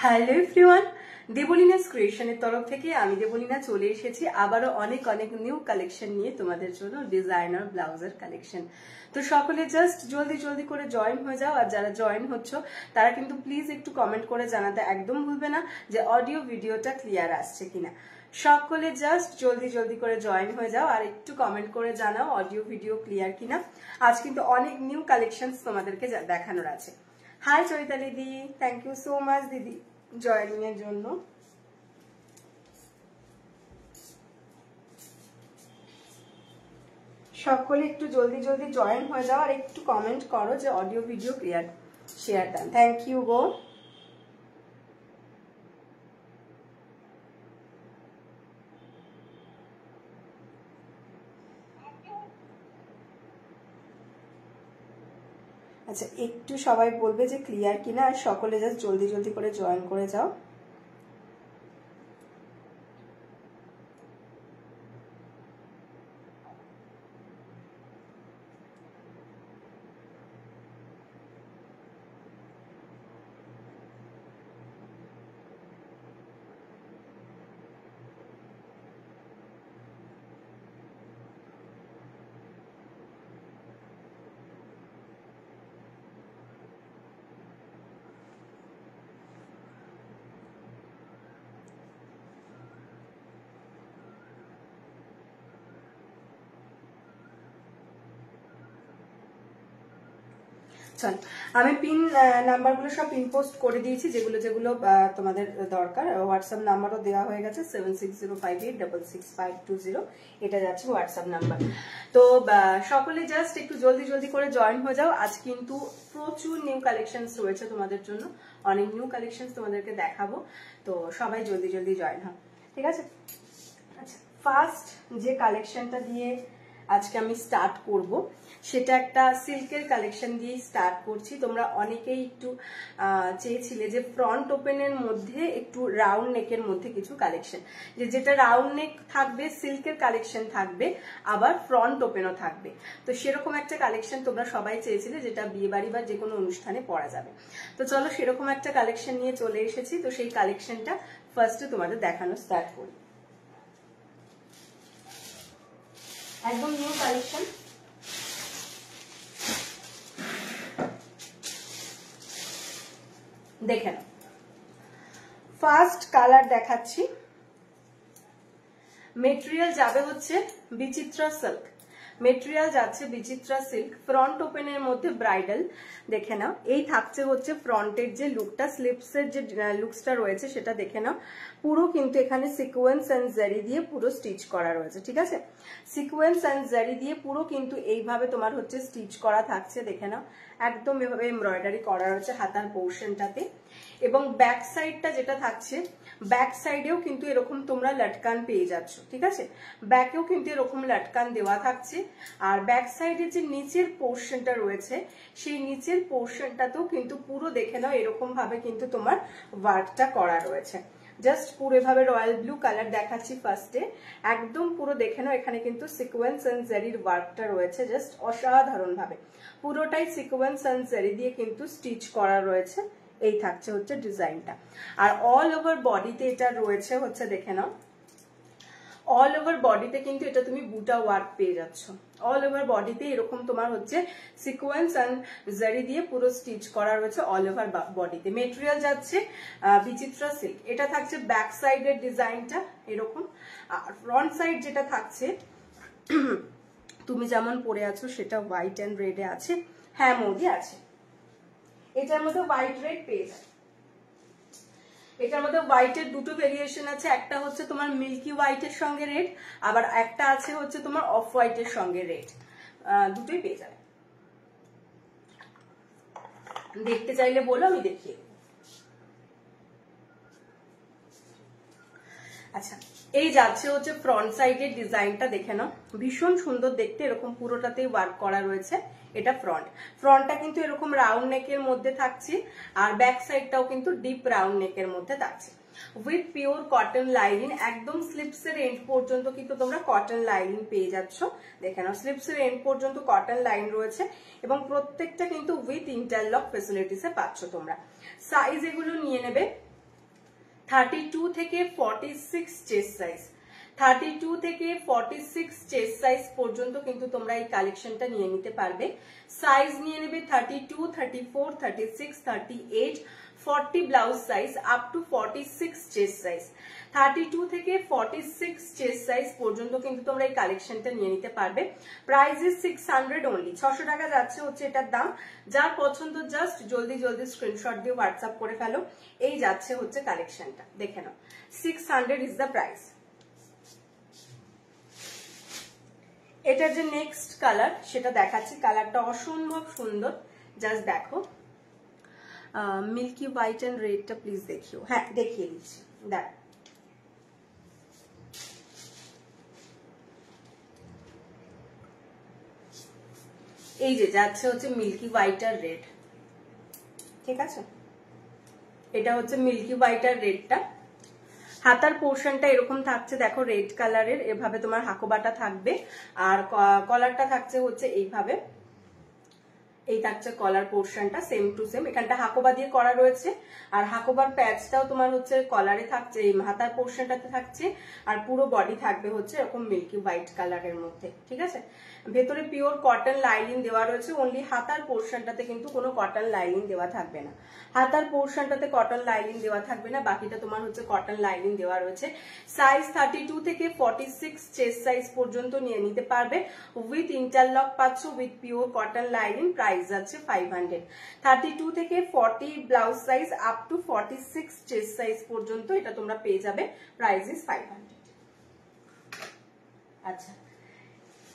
Hello everyone, দেবলীনাস ক্রিয়েশনের তরফ থেকে আমি দেবলীনা চলে এসেছি আবারও অনেক নিউ কালেকশন নিয়ে তোমাদের জন্য, ডিজাইনার ব্লাউজের কালেকশন। তো সকলে জাস্ট জলদি করে জয়েন হয়ে যাও। আর যারা জয়েন হচ্ছ তারা কিন্তু প্লিজ একটু কমেন্ট করে জানাতে একদম ভুলবে না যে অডিও ভিডিওটা ক্লিয়ার আসছে কিনা। সকলে জাস্ট জলদি করে জয়েন হয়ে যাও আর একটু কমেন্ট করে জানাও অডিও ভিডিও ক্লিয়ার কিনা। আজ কিন্তু অনেক নিউ কালেকশন তোমাদেরকে দেখানোর আছে। Hi Chaitali di, thank you so much দিদি জয়েনিং এর জন্য। সকলে একটু জলদি জয়েন হয়ে যাও আর একটু কমেন্ট করো যে audio video clear, share done. Thank you গো। আচ্ছা, একটু সবাই বলবে যে ক্লিয়ার কিনা, আর সকলে জাস্ট জলদি করে জয়েন করে যাও। চল, আমি পিন নাম্বারগুলো সব পিন পোস্ট করে দিয়েছি, যেগুলো তোমাদের দরকার। হোয়াটসঅ্যাপ নাম্বারও দেওয়া হয়ে গেছে 7605866520, এটা যাচ্ছে হোয়াটসঅ্যাপ নাম্বার। তো সকলে জাস্ট একটু জলদি করে জয়েন হয়ে যাও। আজ কিন্তু প্রচুর নিউ কালেকশনস রয়েছে তোমাদের জন্য, অনেক নিউ কালেকশনস তোমাদেরকে দেখাবো। তো সবাই জলদি জয়েন হও, ঠিক আছে? আচ্ছা, ফার্স্ট যে কালেকশনটা দিয়ে আজকে আমি স্টার্ট করব সেটা একটা সিল্কের কালেকশন দিয়ে স্টার্ট করছি। তোমরা অনেকেই একটু চেয়েছিলে যে ফ্রন্ট ওপেনের মধ্যে একটু রাউন্ড নেকের মধ্যে কিছু কালেকশন, যেটা রাউন্ড নেক থাকবে, সিল্কের কালেকশন থাকবে, আবার ফ্রন্ট ওপেনও থাকবে। তো সেরকম একটা কালেকশন তোমরা সবাই চেয়েছিলে, যেটা বিয়ে বাড়ি বা যে কোনো অনুষ্ঠানে পরা যাবে। তো চলো সেরকম একটা কালেকশন নিয়ে চলে এসেছি। তো সেই কালেকশনটা ফার্স্টে তোমাদের দেখানো স্টার্ট করি। একদম নিউ কালেকশন, দেখেন। ফার্স্ট কালার দেখাচ্ছি, মেটেরিয়াল যাবে হচ্ছে বিচিত্রা সিল্ক, মেটেরিয়াল যাচ্ছে বিচিত্রা সিল্ক। ফ্রন্ট ওপেনের মধ্যে ব্রাইডাল, দেখে নাও। এই থাকছে হচ্ছে ফ্রন্টের যে লুকটা, স্লিপসের যে লুকসটা রয়েছে সেটা দেখে নাও। পুরো কিন্তু এখানে সিকোয়েন্স এন্ড জারি দিয়ে পুরো স্টিচ করা রয়েছে, ঠিক আছে? সিকোয়েন্স এন্ড জারি দিয়ে পুরো কিন্তু এইভাবে তোমার হচ্ছে স্টিচ করা থাকছে, দেখে নাও। একদম এভাবে এমব্রয়ডারি করা রয়েছে হাতার পোর্শনটাতে। এবং ব্যাক সাইডটা যেটা থাকছে, ব্যাক সাইডেও কিন্তু এরকম তোমরা লটকান পেয়ে যাচ্ছ, ঠিক আছে? ব্যাকেও কিন্তু এরকম লটকান দেওয়া থাকছে। আর ব্যাক সাইডের যে নিচের পোর্শনটা রয়েছে, সেই নিচের পোর্শনটাতেও কিন্তু পুরো দেখে নাও এরকম ভাবে কিন্তু তোমার ওয়ার্কটা করা রয়েছে। জাস্ট পুরো এভাবে রয়্যাল ব্লু কালার দেখাচ্ছি ফার্স্টে, একদম পুরো দেখে নাও। এখানে কিন্তু সিকোয়েন্স এন্ড জারির ওয়ার্কটা রয়েছে জাস্ট অসাধারণ ভাবে, পুরোটাই সিকোয়েন্স এন্ড জারি দিয়ে কিন্তু স্টিচ করা রয়েছে। এই থাকছে হচ্ছে ডিজাইনটা। আর অল ওভার বডিতে এটা রয়েছে হচ্ছে, দেখে নাও, অল ওভার বডিতে কিন্তু এটা তুমি বুটা ওয়ার্ক পেয়ে যাচ্ছ। অল ওভার বডিতে এরকম তোমার হচ্ছে সিকোয়েন্স এন্ড জারি দিয়ে পুরো স্টিচ করা রয়েছে অল ওভার বডিতে। মেটেরিয়াল যাচ্ছে বিচিত্রা সিল্ক। এটা থাকছে ব্যাক সাইডের ডিজাইনটা এরকম। আর ফ্রন্ট সাইড যেটা থাকছে, তুমি যেমন পরে আছো সেটা হোয়াইট এন্ড রেডে আছে। হ্যাঁ মৌদি আছে, এটার মধ্যে হোয়াইট রেড পেয়ে যায়। এটার মধ্যে হোয়াইটের দুটো ভেরিয়েশন আছে, একটা হচ্ছে তোমার মিল্কি হোয়াইটের সঙ্গে রেড, আবার একটা আছে হচ্ছে তোমার অফ হোয়াইটের সঙ্গে রেড। দুটোই পেয়ে যাবে। দেখতে চাইলে বলো, আমি দেখিয়ে দেবো। আচ্ছা, এই যাচ্ছে হচ্ছে ফ্রন্ট সাইডের ডিজাইনটা, দেখে নাও। ভীষণ সুন্দর দেখতে, এরকম পুরোটাতেই ওয়ার্ক করা রয়েছে। এটা ফ্রন্টটা কিন্তু এরকম রাউন্ড নেকের মধ্যে থাকছে, আর ব্যাক সাইডটাও কিন্তু ডিপ রাউন্ড নেকের মধ্যে থাকছে উইথ পিওর কটন লাইনিং। একদম স্লিপসের এন্ড পর্যন্ত কিন্তু তোমরা কটন লাইনিং পেয়ে যাচ্ছ। দেখে নাও, স্লিপসের এন্ড পর্যন্ত কটন লাইন রয়েছে এবং প্রত্যেকটা কিন্তু উইথ ইন্টারলক ফেসিলিটিসে পাচ্ছ তোমরা। সাইজ এগুলো নিয়ে নেবে 32 থেকে 46 চেস্ট সাইজ, 32 থেকে 46 চেস্ট সাইজ পর্যন্ত কিন্তু তোমরা এই কালেকশনটা নিয়ে নিতে পারবে। সাইজ নিয়ে নেবে 32, 34, 36, 38, 40 blouse size up to 46 chest size. 32 থেকে 46 চেস্ট সাইজ পর্যন্ত কিন্তু তোমরা এই কালেকশনটা নিয়ে নিতে পারবে। প্রাইস ইজ 600 অনলি, 600 টাকা যাচ্ছে হচ্ছে এটার দাম। যার পছন্দ জাস্ট জলদি জলদি স্ক্রিনশট দিয়ে হোয়াটসঅ্যাপ করে ফেলো। এই যাচ্ছে হচ্ছে কালেকশনটা, দেখে নাও। 600 ইজ দ্য প্রাইস। এটার যে নেক্সট কালার সেটা দেখাচ্ছি, কালারটা অসম্ভব সুন্দর, জাস্ট দেখো। মিল্কি হোয়াইট এন্ড রেডটা প্লিজ দেখিও। হ্যাঁ দেখিয়ে দিচ্ছি, দেখ। এই যে যাচ্ছে হচ্ছে মিল্কি হোয়াইট আর রেড, ঠিক আছে? এটা হচ্ছে মিল্কি হোয়াইট আর রেডটা। হাতার পোর্শনটা এরকম থাকছে দেখো, রেড কালারের, এভাবে তোমার হাকোবাটা থাকবে। আর কলারটা থাকছে হচ্ছে এইভাবে, এই থাকছে কলার পোর্শনটা সেম টু সেম। এখানটা হাকোবা দিয়ে করা রয়েছে, আর হাকোবার প্যাচটাও তোমার হচ্ছে কলারে থাকছে, এই হাতার পোর্শনটাতে থাকছে। আর পুরো বডি থাকবে হচ্ছে এরকম মিল্কি হোয়াইট কালারের মধ্যে, ঠিক আছে? ভেতরে পিওর কটন লাইনিং দেওয়া রয়েছে, অনলি হাতার পোর্শনটাতে কিন্তু কোনো কটন লাইনিং দেওয়া থাকবে না। হাতার পোর্শনটাতে কটন লাইনিং দেওয়া থাকবে না, বাকিটা তোমার হচ্ছে কটন লাইনিং দেওয়া রয়েছে। সাইজ 32 থেকে 46 চেস্ট সাইজ পর্যন্ত নিয়ে নিতে পারবে। উইথ ইন্টারলক পাচ্ছ, with pure cotton lining. Price যাচ্ছে 500। 32 থেকে 40 blouse size up to 46 chest size পর্যন্ত এটা তোমরা পেয়ে যাবে। Price is 500। আচ্ছা,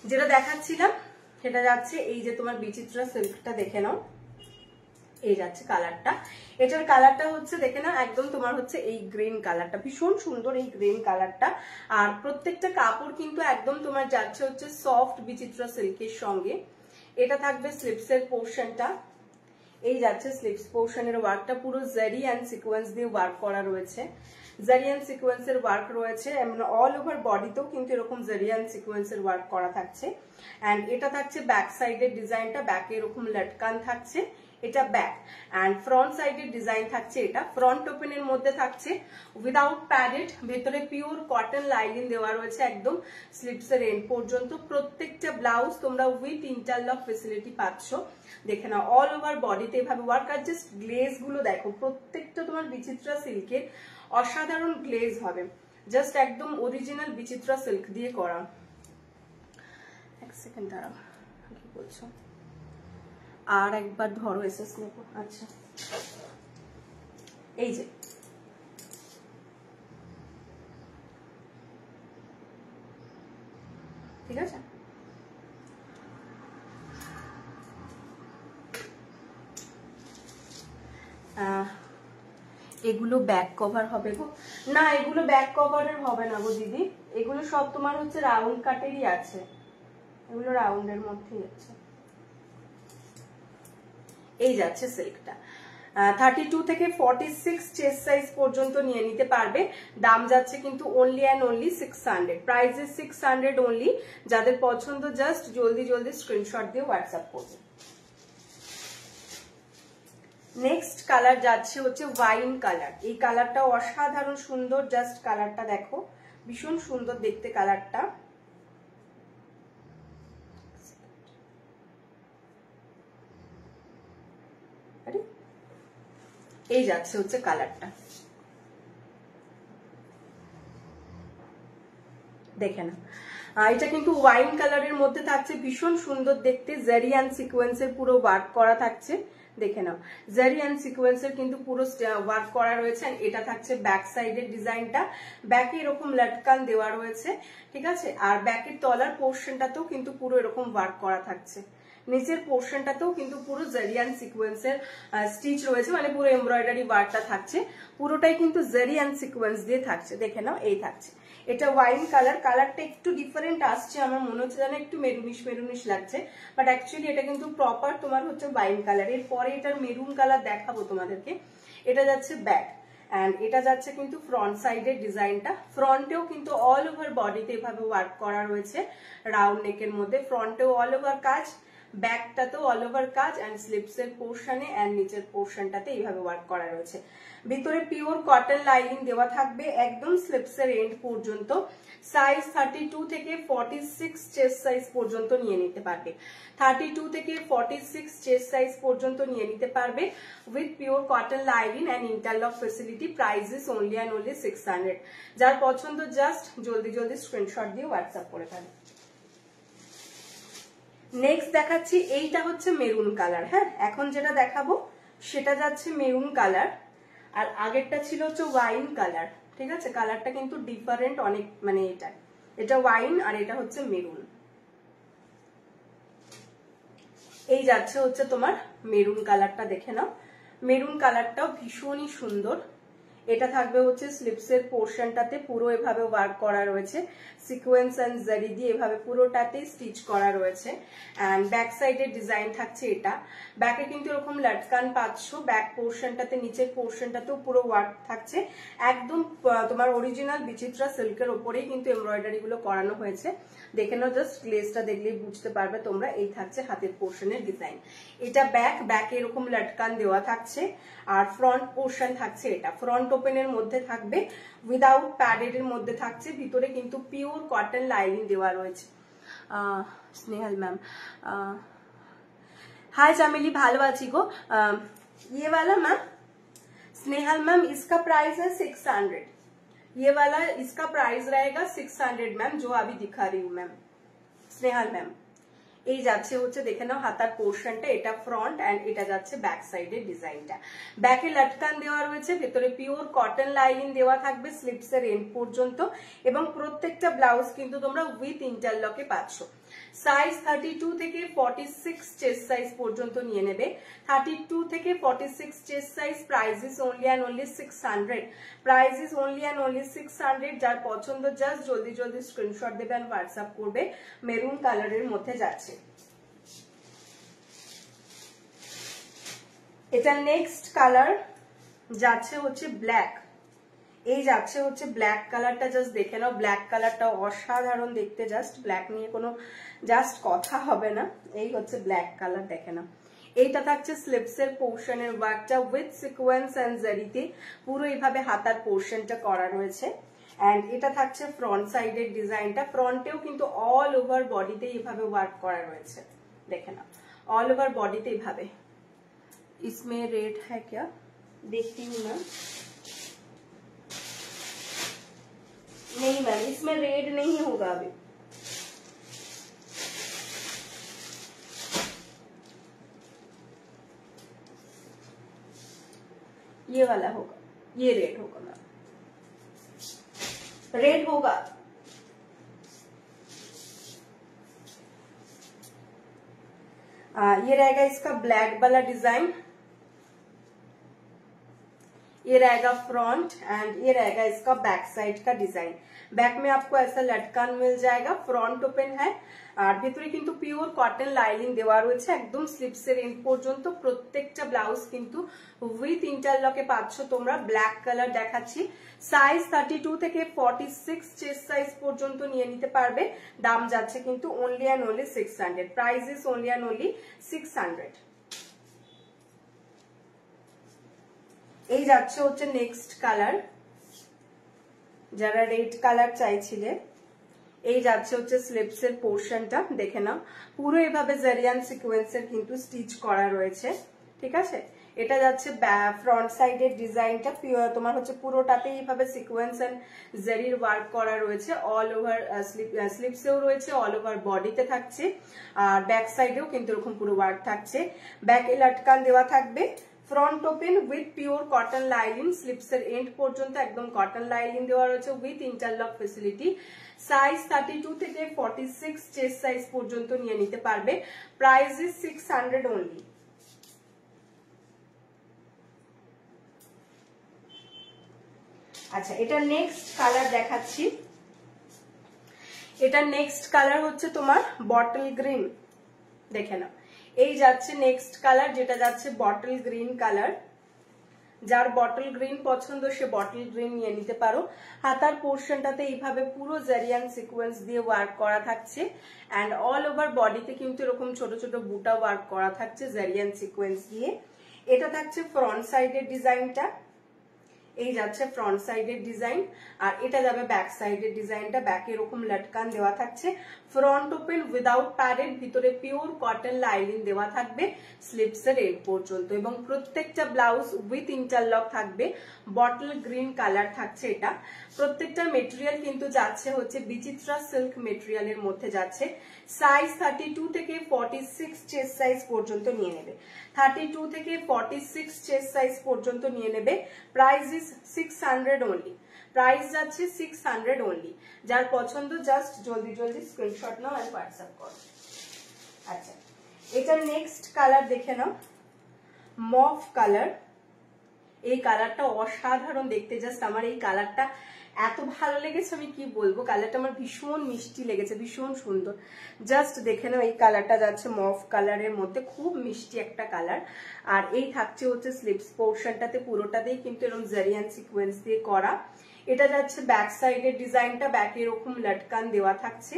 যেটা দেখাচ্ছিলাম সেটা যাচ্ছে এই যে তোমার বিচিত্রা সিল্কটা, দেখে নাও। এই যাচ্ছে কালারটা, এটার কালারটা হচ্ছে দেখে না, একদম তোমার হচ্ছে এই গ্রিন কালারটা, ভীষণ সুন্দর এই গ্রিন কালারটা। আর প্রত্যেকটা কাপড় কিন্তু একদম তোমার যাচ্ছে হচ্ছে সফট বিচিত্রা সিল্কের সঙ্গে। এটা থাকবে স্লিপসের পোর্শনটা, এই যাচ্ছে স্লিপস পোর্শনের ওয়ার্কটা, পুরো জারি অ্যান্ড সিকোয়েন্স দিয়ে ওয়ার্ক করা রয়েছে। জারি অ্যান্ড সিকোয়েন্সের ওয়ার্ক রয়েছে, অল ওভার বডিতেও কিন্তু এরকম জারি অ্যান্ড সিকোয়েন্সের ওয়ার্ক করা থাকছে। অ্যান্ড এটা থাকছে ব্যাক সাইডের ডিজাইনটা, ব্যাকে এরকম লটকান থাকছে, এটা ব্যাক। অ্যান্ড ফ্রন্ট সাইডের ডিজাইন থাকছে, এটা ফ্রন্ট ওপেনের মধ্যে থাকছে উইদাউট প্যাডেড। ভেতরে পিওর কটন লাইনিং দেওয়া রয়েছে একদম স্লিপসের এন্ড পর্যন্ত। প্রত্যেকটা ব্লাউজ তোমরা উইথ ইন্টারলক ফেসিলিটি পাচ্ছ, দেখে নাও। অল ওভার বডিতে এভাবে ওয়ার্ক। আর জাস্ট গ্লেজ গুলো দেখো, প্রত্যেকটা তোমার বিচিত্রা সিল্কের অসাধারণ গ্লেজ হবে, জাস্ট একদম অরিজিনাল বিচিত্রা সিল্ক দিয়ে করা। এক সেকেন্ড দাঁড়াও, কি বলছো? আর একবার ধরো এসএস নেব। আচ্ছা, এই যে ঠিক আছে, এগুলো ব্যাক কভার হবে গো? না, এগুলো ব্যাক কভারের হবে না গো দিদি, এগুলো সব তোমার হচ্ছে রাউন্ড কাটেরই আছে, এগুলো রাউন্ডের মধ্যেই আছে। এই যাচ্ছে সিল্কটা। 32 থেকে 46 চেস্ট সাইজ পর্যন্ত নিয়ে নিতে পারবে। দাম যাচ্ছে কিন্তু only and only 600। Price is 600 only. যাদের পছন্দ জাস্ট জলদি জলদি স্ক্রিনশট দিয়ে হোয়াটসঅ্যাপ করবে। নেক্সট কালার যাচ্ছে হচ্ছে ওয়াইন কালার। এই কালারটা অসাধারণ সুন্দর, জাস্ট কালারটা দেখো, ভীষণ সুন্দর দেখতে কালারটা। এই যাচ্ছে হচ্ছে কালারটা, দেখে না। এটা কিন্তু ওয়াইন কালারের মধ্যে থাকছে, ভীষণ সুন্দর দেখতে। জারি অ্যান্ড সিকোয়েন্সের পুরো ওয়ার্ক করা থাকছে, দেখে নাও। জারি অ্যান্ড সিকোয়েন্সের কিন্তু পুরো ওয়ার্ক করা রয়েছে। এটা থাকছে ব্যাক সাইডের ডিজাইনটা, ব্যাকে এরকম লটকান দেওয়া রয়েছে, ঠিক আছে? আর ব্যাকের তলার পোর্শনটাতেও কিন্তু পুরো এরকম ওয়ার্ক করা থাকছে। নিচের পোর্শনটাতেও কিন্তু পুরো জারি অ্যান্ড সিকোয়েন্সের স্টিচ রয়েছে, মানে পুরো এমব্রয়ডারি ওয়ার্কটা থাকছে। পুরোটাই কিন্তু জারি অ্যান্ড সিকোয়েন্স দিয়ে থাকছে, দেখে নাও। এই থাকছে এটা ওয়াইন কালার। কালারটা একটু ডিফারেন্ট আসছে, আমার মনে হচ্ছে যেন একটু মেরুনিশ মেরুনিশ লাগছে, বাট অ্যাকচুয়ালি এটা কিন্তু প্রপার তোমার হচ্ছে ওয়াইন কালার। এরপরে এটার মেরুন কালার দেখাবো তোমাদেরকে। এটা যাচ্ছে ব্যাক, অ্যান্ড এটা যাচ্ছে কিন্তু ফ্রন্ট সাইডের ডিজাইনটা। ফ্রন্টেও কিন্তু অল ওভার বডিতে এভাবে ওয়ার্ক করা রয়েছে রাউন্ড নেকের মধ্যে। ফ্রন্টেও অল ওভার কাজ, ব্যাকটাতেও অল ওভার কাজ এন্ড স্লিপসের পোর্শনে এন্ড নিচের পোর্শনটাতে এইভাবে ওয়ার্ক করা রয়েছে। ভিতরে পিওর কটন লাইনিং দেওয়া থাকবে একদম স্লিপসের এন্ড পর্যন্ত। সাইজ 32 থেকে 46 চেস্ট সাইজ পর্যন্ত নিয়ে নিতে পারবে। 32 থেকে 46 চেস্ট সাইজ পর্যন্ত নিয়ে নিতে পারবে with pure cotton lining and interlock facility. Price is only and only 600। যার পছন্দ জাস্ট জলদি জলদি স্ক্রিনশট দিয়ে হোয়াটসঅ্যাপ করে ফেলে। নেক্সট দেখাচ্ছি, এইটা হচ্ছে মেরুন কালার। হ্যাঁ, এখন যেটা দেখাবো সেটা যাচ্ছে মেরুন কালার, আর আগেরটা ছিল হচ্ছে ওয়াইন কালার। ঠিক আছে, কালারটা কিন্তু ডিফারেন্ট অনেক, মানে এটা ওয়াইন আর এটা হচ্ছে মেরুন। এই যাচ্ছে হচ্ছে তোমার মেরুন কালারটা, দেখে নাও। মেরুন কালারটাও ভীষণই সুন্দর। এটা থাকবে হচ্ছে স্লিপসের পোর্শনটাতে পুরো এভাবে ওয়ার্ক করা রয়েছে, সিকোয়েন্স এন্ড জারি দিয়ে এভাবে পুরোটাতে স্টিচ করা রয়েছে। এন্ড ব্যাক সাইডের ডিজাইন থাকছে এটা। ব্যাকে কিন্তু এরকম লটকান পাচ্ছ, ব্যাক পোর্শনটাতে নিচের পোর্শনটাতেও পুরো ওয়ার্ক থাকছে। একদম তোমার অরিজিনাল বিচিত্রা সিল্কের ওপরেই কিন্তু এমব্রয়ডারি গুলো করানো হয়েছে। দেখে নাও, জাস্ট গ্লেজটা দেখলেই বুঝতে পারবে তোমরা। এই থাকছে হাতের পোর্শনের ডিজাইন। এটা ব্যাকে এরকম লটকান দেওয়া থাকছে, আর ফ্রন্ট পোর্শন থাকছে এটা ফ্রন্ট ওপেনের মধ্যে থাকবে, উইদাউট প্যাডেড এর মধ্যে থাকছে। ভিতরে কিন্তু পিওর কটন লাইনিং দেওয়া রয়েছে। স্নেহাল ম্যাম, हाय चामेली, ভালো আছি गो। ये वाला मैम स्नेहल मैम, इसका प्राइस है 600। ये वाला इसका प्राइस रहेगा 600 मैम, जो अभी दिखा रही हूँ मैम स्नेहल मैम। এই যাচ্ছে হচ্ছে, দেখে নাও হাতার পোর্শনটা, এটা ফ্রন্ট এন্ড এটা যাচ্ছে ব্যাক সাইডের ডিজাইনটা। ব্যাকে লটকান দেওয়া রয়েছে, ভেতরে পিওর কটন লাইনিং দেওয়া থাকবে স্লিপসের এন্ড পর্যন্ত, এবং প্রত্যেকটা ব্লাউজ কিন্তু তোমরা উইথ ইন্টারলকে পাচ্ছ। সাইজ 32 থেকে 46 চেস্ট সাইজ পর্যন্ত নিয়ে নেবে। 32 থেকে 46 chest size. Price is only and only 600। Price is only and only 600। যার পছন্দ জাস্ট জলদি জলদি স্ক্রিনশট দেবে আর হোয়াটসঅ্যাপ করবে। মেরুন কালারের মধ্যে যাচ্ছে। এটা নেক্সট কালার যাচ্ছে হচ্ছে ব্ল্যাক। এই যাচ্ছে হচ্ছে ব্ল্যাক কালারটা, জাস্ট দেখে নাও। ব্ল্যাক কালারটা অসাধারণ দেখতে, জাস্ট ব্ল্যাক নিয়ে কোনো জাস্ট কথা হবে না। এই হচ্ছে ব্ল্যাক কালার, দেখে নাও। এইটা থাকছে স্লিপসের পোর্শনের ওয়ার্কটা উইথ সিকোয়েন্স এন্ড জারিতে পুরো এইভাবে হাতার পোর্শনটা করা রয়েছে। এন্ড এটা থাকছে ফ্রন্ট সাইডের ডিজাইনটা। ফ্রন্টেও কিন্তু অল ওভার বডিতে এইভাবে ওয়ার্ক করা রয়েছে, দেখে নাও। অল ওভার বডিতে এইভাবে। इसमें रेट है क्या, देखती हूँ मैम। नहीं मैम, इसमें रेड नहीं होगा अभी। ये वाला होगा, ये रेड होगा मैम, रेड होगा। ये रहेगा इसका ब्लैक वाला डिजाइन। ये रहेगा फ्रंट एंड ये रहेगा इसका बैक साइड का डिजाइन। बैक में आपको ऐसा लटकन मिल जाएगा, फ्रंट ओपन है, আর ভিতরে কিন্তু পিওর কটন লাইনিং দেওয়া রয়েছে একদম স্লিপসের এন্ড পর্যন্ত। প্রত্যেকটা ব্লাউজ কিন্তু উইথ ইন্টারলকে পাচ্ছ তোমরা। ব্ল্যাক কালার দেখাচ্ছি। সাইজ 32 থেকে 46 চেস্ট সাইজ পর্যন্ত নিয়ে নিতে পারবে। দাম যাচ্ছে কিন্তু only and only 600। Price is only and only 600। এই যাচ্ছে হচ্ছে নেক্সট কালার, যারা রেড কালার চাইছিলে। এই যাচ্ছে হচ্ছে স্লিপসের পোর্শনটা, দেখে নাও। পুরো এভাবে জারিয়ান সিকোয়েন্সের কিন্তু স্টিচ করা রয়েছে, ঠিক আছে। এটা যাচ্ছে ফ্রন্ট সাইডের ডিজাইনটা, তোমার হচ্ছে পুরোটাতে এইভাবে সিকোয়েন্স এন্ড জারির ওয়ার্ক করা রয়েছে। অল ওভার স্লিপসেও রয়েছে, অল ওভার বডিতে থাকছে, আর ব্যাক সাইডেও কিন্তু এরকম পুরো ওয়ার্ক থাকছে। ব্যাকে লটকান দেওয়া থাকবে, front open with pure cotton lining, স্লিপসের এন্ড পর্যন্ত একদম কটন লাইনিং দেওয়া রয়েছে উইথ ইন্টারলক ফেসিলিটি। সাইজ 32 থেকে 46 চেস্ট সাইজ পর্যন্ত নিয়ে নিতে পারবে। Price is 600 only. আচ্ছা, এটা নেক্সট কালার দেখাচ্ছি। এটা নেক্সট কালার হচ্ছে তোমার বটল গ্রিন, দেখে নাও। এই যাচ্ছে নেক্সট কালার, যেটা যাচ্ছে বটল গ্রিন কালার। যার বটল গ্রিন পছন্দ সে বটল গ্রিন নিয়ে নিতে পারো। হাতার পোর্শনটাতে এইভাবে পুরো জারিয়ান সিকোয়েন্স দিয়ে ওয়ার্ক করা থাকছে অ্যান্ড অল ওভার বডিতে কিন্তু এরকম ছোট ছোট বুটা ওয়ার্ক করা থাকছে জারিয়ান সিকোয়েন্স দিয়ে। এটা থাকছে ফ্রন্ট সাইডের ডিজাইনটা, এই যাচ্ছে ফ্রন্ট সাইডের ডিজাইন, আর এটা যাবে ব্যাক সাইডের ডিজাইনটা। ব্যাকে এরকম লটকান দেওয়া থাকছে, ফ্রন্ট ওপেন উইদাউট প্যাডেড, ভিতরে পিওর কটন লাইনিং দেওয়া থাকবে স্লিপসের এন্ড পর্যন্ত, এবং প্রত্যেকটা ব্লাউজ উইথ ইন্টারলক থাকবে, বটল গ্রিন কালার থাকছে এটা। প্রত্যেকটা মেটেরিয়াল কিন্তু যাচ্ছে হচ্ছে বিচিত্রা সিল্ক মেটেরিয়ালের মধ্যে যাচ্ছে। সাইজ 32 থেকে 46 চেস্ট সাইজ পর্যন্ত নিয়ে নেবে, 32 থেকে 46 চেস্ট সাইজ পর্যন্ত নিয়ে নেবে। প্রাইস ইজ 600 অনলি, প্রাইস যাচ্ছে 600 অনলি। যার পছন্দ জাস্ট জলদি জলদি স্ক্রিনশট নাও আর হোয়াটসঅ্যাপ করো। আচ্ছা, এটা নেক্সট কালার দেখে নাও, মভ কালার। এই কালারটা অসাধারণ দেখতে, জাস্ট আমার এই কালারটা এত ভালো লেগেছে আমি কি বলবো, কালারটা আমার ভীষণ মিষ্টি লেগেছে, ভীষণ সুন্দর। জাস্ট দেখে নাও, এই কালারটা যাচ্ছে মভ কালারের মধ্যে, খুব মিষ্টি একটা কালার। আর এই থাকছে হচ্ছে স্লিপস পোর্শনটাতে পুরোটাতেই কিন্তু এরকম জারিয়ান সিকোয়েন্স দিয়ে করা। এটা যাচ্ছে ব্যাক সাইডের ডিজাইনটা, ব্যাকে এরকম লটকান দেওয়া থাকছে,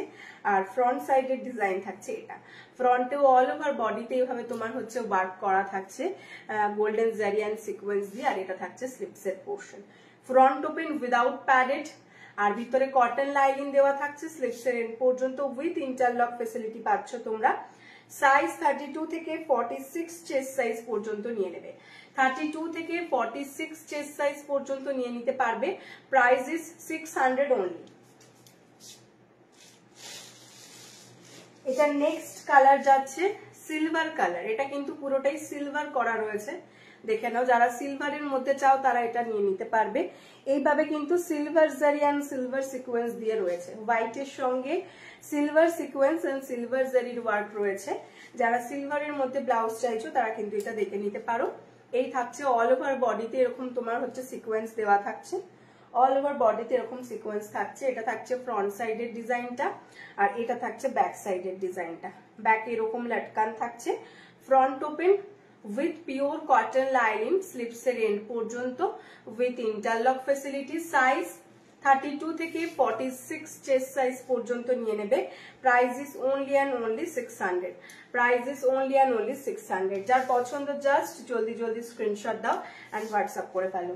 আর ফ্রন্ট সাইডের ডিজাইন থাকছে এটা। ফ্রন্টেও অল ওভার বডিতে এইভাবে তোমার হচ্ছে ওয়ার্ক করা থাকছে গোল্ডেন জারিয়ান সিকোয়েন্স দিয়ে, আর এটা থাকছে স্লিপসের portion. Front open without padded, আর ভিতরে কটন লাইনিং দেওয়া থাকছে স্লিপসের এন্ড পর্যন্ত, উইথ ইন্টারলক ফেসিলিটি পাচ্ছ তোমরা। সাইজ 32 থেকে 46 চেস্ট সাইজ পর্যন্ত নিয়ে নেবে, 32 থেকে 46 চেস্ট সাইজ পর্যন্ত নিয়ে নিতে পারবে। Price is 600 only. এটা নেক্সট কালার যাচ্ছে সিলভার কালার, এটা কিন্তু পুরোটাই সিলভার করা রয়েছে, দেখে নাও। যারা সিলভারের মধ্যে চাও তারা এটা নিয়ে নিতে পারবে। এইভাবে কিন্তু সিলভার জারিয়ান সিলভার সিকোয়েন্স দিয়ে রয়েছে, হোয়াইটের সঙ্গে সিলভার সিকোয়েন্স এন্ড সিলভার জারির ওয়ার্ক রয়েছে। যারা সিলভারের মধ্যে ব্লাউজ চাইছো তারা কিন্তু এটা দেখে নিতে পারো। এই থাকছে অল ওভার বডিতে এরকম তোমার হচ্ছে সিকোয়েন্স দেওয়া থাকছে, অল ওভার বডিতে এরকম সিকোয়েন্স থাকছে। এটা থাকছে ফ্রন্ট সাইডের ডিজাইনটা, আর এটা থাকছে ব্যাক সাইডের ডিজাইনটা। ব্যাকে এরকম লটকান থাকছে, front open with pure cotton lining স্লিপসের এন্ড পর্যন্ত, উইথ ইন্টারলক ফেসিলিটি। সাইজ 32 থেকে 46 চেস্ট সাইজ পর্যন্ত নিয়ে নেবে। Price is only and only 600, price is only and only 600। যার পছন্দ জাস্ট জলদি জলদি স্ক্রিনশট দাও অ্যান্ড হোয়াটসঅ্যাপ করে ফেলো।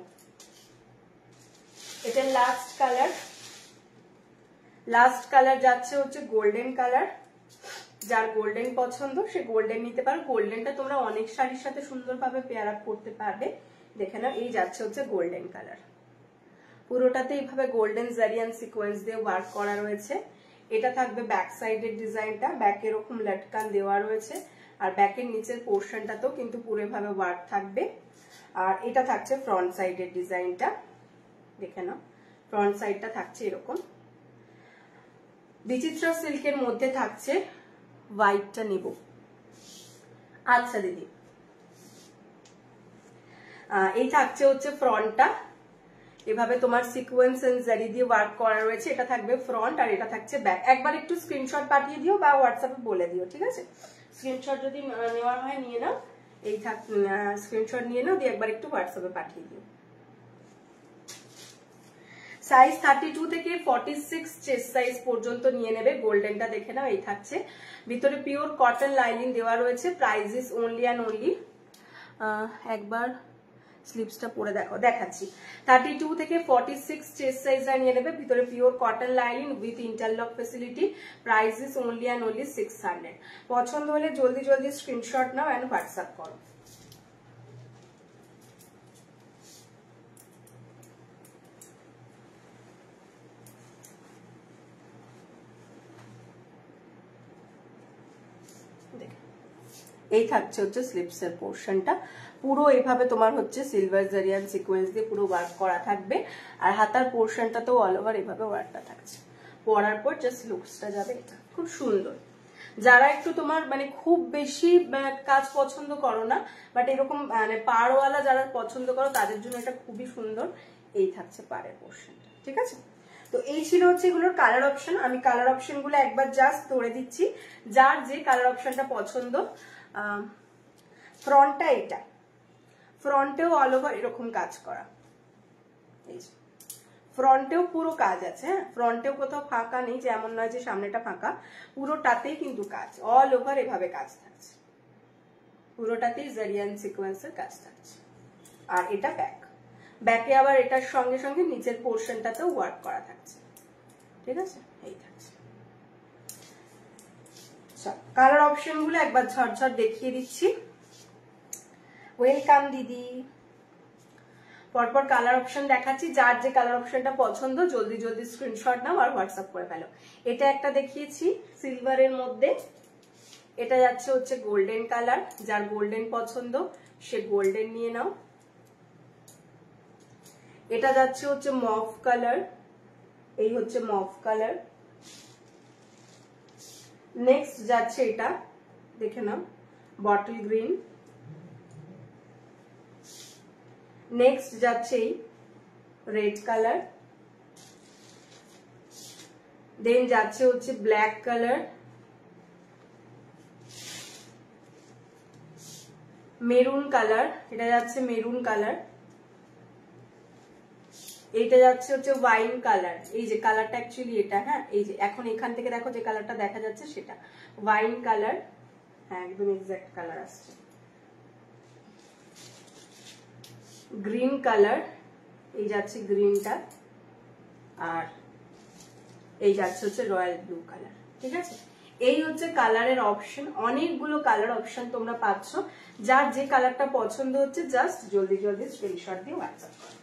এটা লাস্ট কালার, লাস্ট কালার যাচ্ছে হচ্ছে গোল্ডেন কালার। যার গোল্ডেন পছন্দ সে গোল্ডেন নিতে পারো। গোল্ডেনটা তোমরা অনেক শাড়ির সাথে সুন্দরভাবে পেয়ার আপ করতে পারবে। দেখে নাও, এই যাচ্ছে হচ্ছে গোল্ডেন কালার, পুরোটাতে এইভাবে গোল্ডেন জারিয়ান সিকোয়েন্স দিয়ে ওয়ার্ক করা রয়েছে। এটা থাকবে ব্যাক সাইডের ডিজাইনটা, ব্যাকে এরকম লটকান দেওয়া রয়েছে, আর ব্যাকের নিচের পোর্শনটাতেও কিন্তু পুরো ভাবে ওয়ার্ক থাকবে। আর এটা থাকছে ফ্রন্ট সাইডের ডিজাইনটা, দেখে নাও, ফ্রন্ট সাইডটা থাকছে এরকম। বিচিত্রা সিল্কের মধ্যে থাকছে, হোয়াইটটা নিব। আচ্ছা দিদি, এই থাকছে হচ্ছে ফ্রন্টটা, এভাবে তোমার সিকোয়েন্স এন্ড জারি দিয়ে ওয়ার্ক করা রয়েছে। এটা থাকবে ফ্রন্ট আর এটা থাকছে ব্যাক। একবার একটু স্ক্রিনশট পাঠিয়ে দিও বা হোয়াটসঅ্যাপে বলে দিও, ঠিক আছে? স্ক্রিনশট যদি নেওয়ার হয় নিয়ে নাও, এই স্ক্রিনশট নিয়ে নাও, দিয়ে একবার একটু হোয়াটসঅ্যাপে পাঠিয়ে দিও। সাইজ 32 থেকে 46 চেস্ট সাইজ পর্যন্ত নিয়ে নেবে। গোল্ডেনটা দেখে নাও, এই থাকছে, ভিতরে পিওর কটন লাইনিং দেওয়া রয়েছে। Price is only and only, একবার স্লিপসটা পরে দেখাচ্ছি। 32 থেকে 46 চেস্ট সাইজটা নিয়ে নেবে, ভিতরে pure cotton lining with interlock facility. Price is only and only 600। পছন্দ হলে জলদি জলদি স্ক্রিনশট নাও অ্যান্ড হোয়াটসঅ্যাপ করো। এই থাকছে হচ্ছে স্লিপসের পোর্শনটা, পুরো এইভাবে তোমার হচ্ছে সিলভার জারিয়ান সিকোয়েন্স দিয়ে পুরো ওয়ার্ক করা থাকবে, আর হাতার পোর্শনটাতেও অল ওভার এইভাবে ওয়ার্কটা থাকছে। পরার পর জাস্ট লুকসটা যাবে, এটা খুব সুন্দর। যারা একটু তোমার মানে খুব বেশি কাজ পছন্দ করো না, বাট এরকম মানে পাড়ওয়ালা যারা পছন্দ করো তাদের জন্য এটা খুবই সুন্দর। এই থাকছে পাড়ের পোর্শনটা, ঠিক আছে? তো এই ছিল হচ্ছে এগুলোর কালার অপশন। আমি কালার অপশন গুলো একবার জাস্ট ধরে দিচ্ছি, যার যে কালার অপশনটা পছন্দ। ফ্রন্টটা এটা, ফ্রন্টেও অল ওভার এরকম কাজ করা, এই যে ফ্রন্টেও পুরো কাজ আছে, হ্যাঁ ফ্রন্টেও কোথাও ফাঁকা নেই, যে এমন নয় যে সামনেটা ফাঁকা, পুরোটাতেই কিন্তু কাজ, অল ওভার এভাবে কাজ থাকছে, পুরোটাতেই জারিয়ান সিকোয়েন্সের কাজ থাকছে। আর এটা ব্যাক, ব্যাকে আবার এটার সঙ্গে সঙ্গে নিচের পোর্শনটাতেও ওয়ার্ক করা থাকছে, ঠিক আছে, এই থাকছে। কালার অপশন গুলো একবার ঝটঝট দেখিয়ে দিচ্ছি। ওয়েলকাম দিদি, পরপর কালার অপশন দেখাচ্ছি, যার যে কালার অপশনটা পছন্দ জলদি জলদি স্ক্রিনশট নাও আর হোয়াটসঅ্যাপ করে ফেলো। এটা একটা দেখিয়েছি সিলভারের মধ্যে, এটা যাচ্ছে হচ্ছে গোল্ডেন কালার, যার গোল্ডেন পছন্দ সে গোল্ডেন নিয়ে নাও। এটা যাচ্ছে হচ্ছে মভ কালার, এই হচ্ছে মভ কালার। নেক্সট যাচ্ছে এটা দেখে নাও বটল গ্রিন। নেক্সট যাচ্ছে এই রেড কালার, দেন যাচ্ছে হচ্ছে ব্ল্যাক কালার, মেরুন কালার, এটা যাচ্ছে মেরুন কালার, এইটা যাচ্ছে হচ্ছে ওয়াইন কালার, এই যে কালারটা অ্যাকচুয়ালি এটা, হ্যাঁ এই যে এখন এখান থেকে দেখো যে কালারটা দেখা যাচ্ছে সেটা ওয়াইন কালার, হ্যাঁ একদম এক্সাক্ট কালার আসছে। গ্রিন কালার, এই যাচ্ছে গ্রিনটা, আর এই যাচ্ছে হচ্ছে রয়্যাল ব্লু কালার, ঠিক আছে। এই হচ্ছে কালারের অপশন, অনেকগুলো কালার অপশন তোমরা পাচ্ছ, যার যে কালারটা পছন্দ হচ্ছে জাস্ট জলদি জলদি স্ক্রিনশট দিয়ে হোয়াটসঅ্যাপ করো।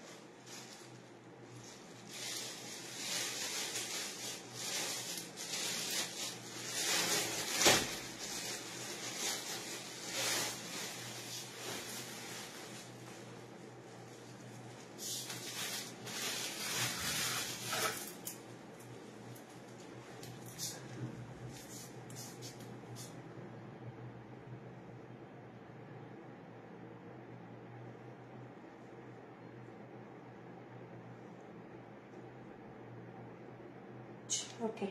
ওকে,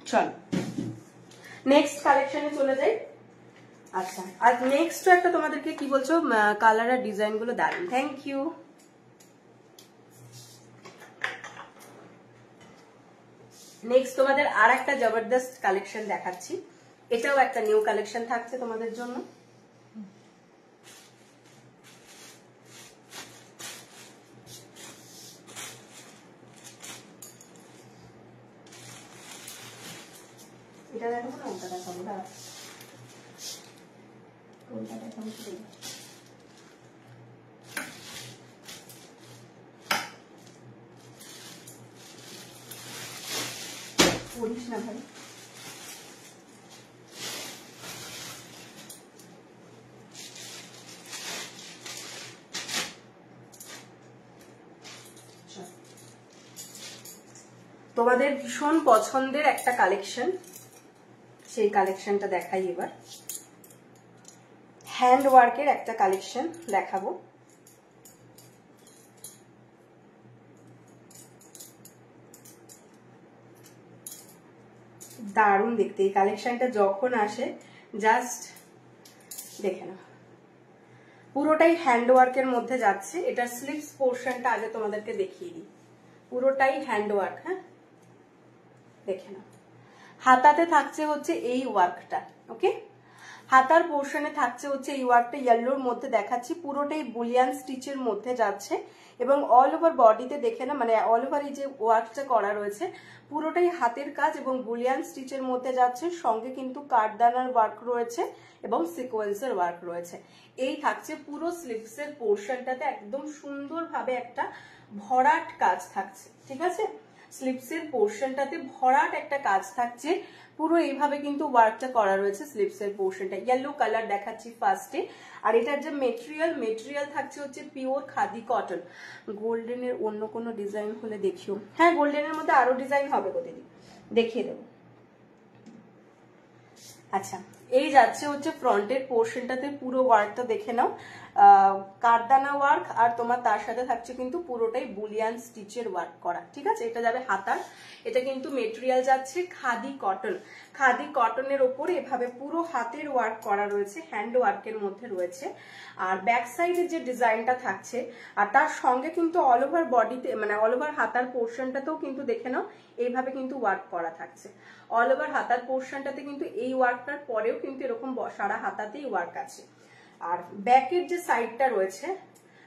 চলো নেক্সট কালেকশনে চলে যাই। আচ্ছা, আর নেক্সট একটা তোমাদেরকে কি বলছো, কালার আর ডিজাইন গুলো দারুন, থ্যাংক ইউ। নেক্সট তোমাদের আর একটা জবরদস্ত কালেকশন দেখাচ্ছি, এটাও একটা নিউ কালেকশন থাকছে তোমাদের জন্য। এটা দেখো না, ওটা দেখাবো, দাঁড়া কোনটা দেখাবো পড়িস না ভাই। তোমাদের ভীষণ পছন্দের একটা কালেকশন, সেই কালেকশনটা দেখাই এবার। হ্যান্ড ওয়ার্কের একটা কালেকশন দেখাবো, দারুণ দেখতে এই কালেকশনটা যখন আসে জাস্ট দেখে নাও, পুরোটাই হ্যান্ড ওয়ার্কের মধ্যে যাচ্ছে। এটার স্লিভস পোর্শনটা আগে তোমাদেরকে দেখিয়ে দিই, পুরোটাই হ্যান্ড ওয়ার্ক, হ্যাঁ দেখে নাও। হাতাতে থাকছে হচ্ছে এই ওয়ার্কটা, ওকে, হাতার পোর্শনে থাকছে হচ্ছে এই ওয়ার্কটা ইয়েলোর মধ্যে দেখাচ্ছি, পুরোটাই বুলিয়ান স্টিচের মধ্যে যাচ্ছে এবং অল ওভার বডিতে দেখে না, মানে অল ওভার এই যে ওয়ার্কটা করা রয়েছে পুরোটাই হাতের কাজ এবং বুলিয়ান স্টিচের মধ্যে যাচ্ছে, সঙ্গে কিন্তু কাঠদানার ওয়ার্ক রয়েছে এবং সিকোয়েন্সের ওয়ার্ক রয়েছে। এই থাকছে পুরো স্লিভসের পোর্শনটাতে, একদম সুন্দরভাবে একটা ভরাট কাজ থাকছে, ঠিক আছে। স্লিভসের পোর্শনটাতে ভরাট একটা কাজ থাকছে, পুরো এইভাবে কিন্তু ওয়ার্কটা করা রয়েছে স্লিভসের পোর্শনটা। ইয়েলো কালার দেখাচ্ছি ফার্স্টে, আর এটার যে মেটেরিয়াল থাকছে হচ্ছে পিওর খাদি কটন। গোল্ডেনের অন্য কোনো ডিজাইন হলে দেখিও, হ্যাঁ গোল্ডেনের মধ্যে আরো ডিজাইন হবে গো দিদি, দেখিয়ে দেবো। আচ্ছা, এই যাচ্ছে হচ্ছে ফ্রন্টের পোর্শনটাতে পুরো ওয়ার্কটা দেখে নাও, কারদানা ওয়ার্ক, আর তোমার তার সাথে থাকছে কিন্তু পুরোটাই বুলিয়ান স্টিচের ওয়ার্ক করা। ঠিক আছে, এটা যাবে হাতার। এটা কিন্তু মেটেরিয়াল যাচ্ছে খাদি কটন। খাদি কটনের ওপরে এভাবে পুরো হাতের ওয়ার্ক করা রয়েছে, হ্যান্ড ওয়ার্কের মধ্যে রয়েছে। আর ব্যাক সাইডের যে ডিজাইনটা থাকছে, আর তার সঙ্গে কিন্তু অল ওভার বডিতে মানে অল ওভার হাতার পোর্শনটাতেও কিন্তু দেখে নাও এইভাবে কিন্তু ওয়ার্ক করা থাকছে। অল ওভার হাতার পোর্শনটাতে কিন্তু এই ওয়ার্কটার পরেও কিন্তু এরকম সারা হাতাতেই ওয়ার্ক আছে। আর ব্যাকের যে সাইডটা রয়েছে,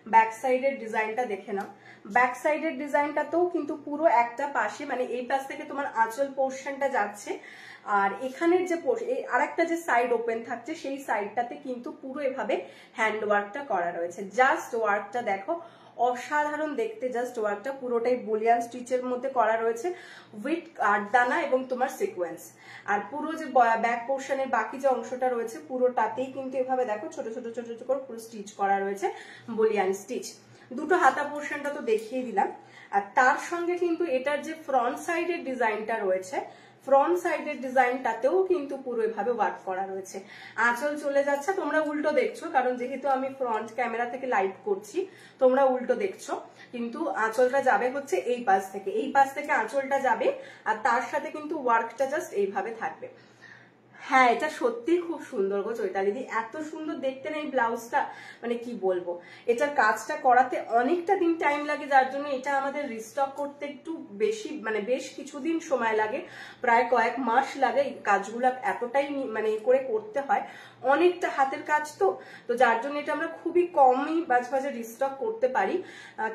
ব্যাক সাইডের ডিজাইনটা দেখে নাও। ব্যাক সাইডের ডিজাইনটাতেও কিন্তু পুরো একটা পাশে মানে এই পাশ থেকে তোমার আঁচল পোর্শনটা যাচ্ছে, আর এখানের যে আরেকটা যে সাইড ওপেন থাকছে সেই সাইডটাতে কিন্তু পুরো এভাবে হ্যান্ড ওয়ার্কটা করা রয়েছে। জাস্ট ওয়ার্কটা দেখো, অসাধারণ দেখতে। জাস্ট ওয়ার্কটা পুরোটাই বুলিয়ান স্টিচের মধ্যে করা রয়েছে উইথ কারদানা এবং তোমার সিকোয়েন্স। আর পুরো যে ব্যাক পোর্শনের বাকি যে অংশটা রয়েছে পুরোটাতেই কিন্তু এভাবে দেখো ছোট ছোট ছোট ছোট করে পুরো স্টিচ করা রয়েছে, বুলিয়ান স্টিচ। দুটো হাতা পোর্শনটা তো দেখিয়ে দিলাম। আর তার সঙ্গে কিন্তু এটার যে ফ্রন্ট সাইডের ডিজাইনটা রয়েছে, ফ্রন্ট সাইডের ডিজাইনটাতেও কিন্তু পুরো এভাবে ওয়ার্ক করা রয়েছে। আঁচল চলে যাচ্ছে, তোমরা উল্টো দেখছো কারণ যেহেতু আমি ফ্রন্ট ক্যামেরা থেকে লাইভ করছি, তোমরা উল্টো দেখছো, কিন্তু আঁচলটা যাবে হচ্ছে এই পাশ থেকে, এই পাশ থেকে আঁচলটা যাবে, আর তার সাথে কিন্তু ওয়ার্কটা জাস্ট এইভাবে থাকবে। হ্যাঁ, এটা সত্যি খুব সুন্দর গো চৈতালিদি, এত সুন্দর দেখতে না এই ব্লাউজটা, মানে কি বলবো। এটার কাজটা করাতে অনেকটা দিন টাইম লাগে, যার জন্য এটা আমাদের রিস্টক করতে একটু বেশি মানে বেশ কিছুদিন সময় লাগে, প্রায় কয়েক মাস লাগে। এই কাজগুলো এতটাই মানে করে করতে হয়, অনেকটা হাতের কাজ তো যার জন্য এটা আমরা খুবই কমই মাঝে মাঝে রিস্টক করতে পারি,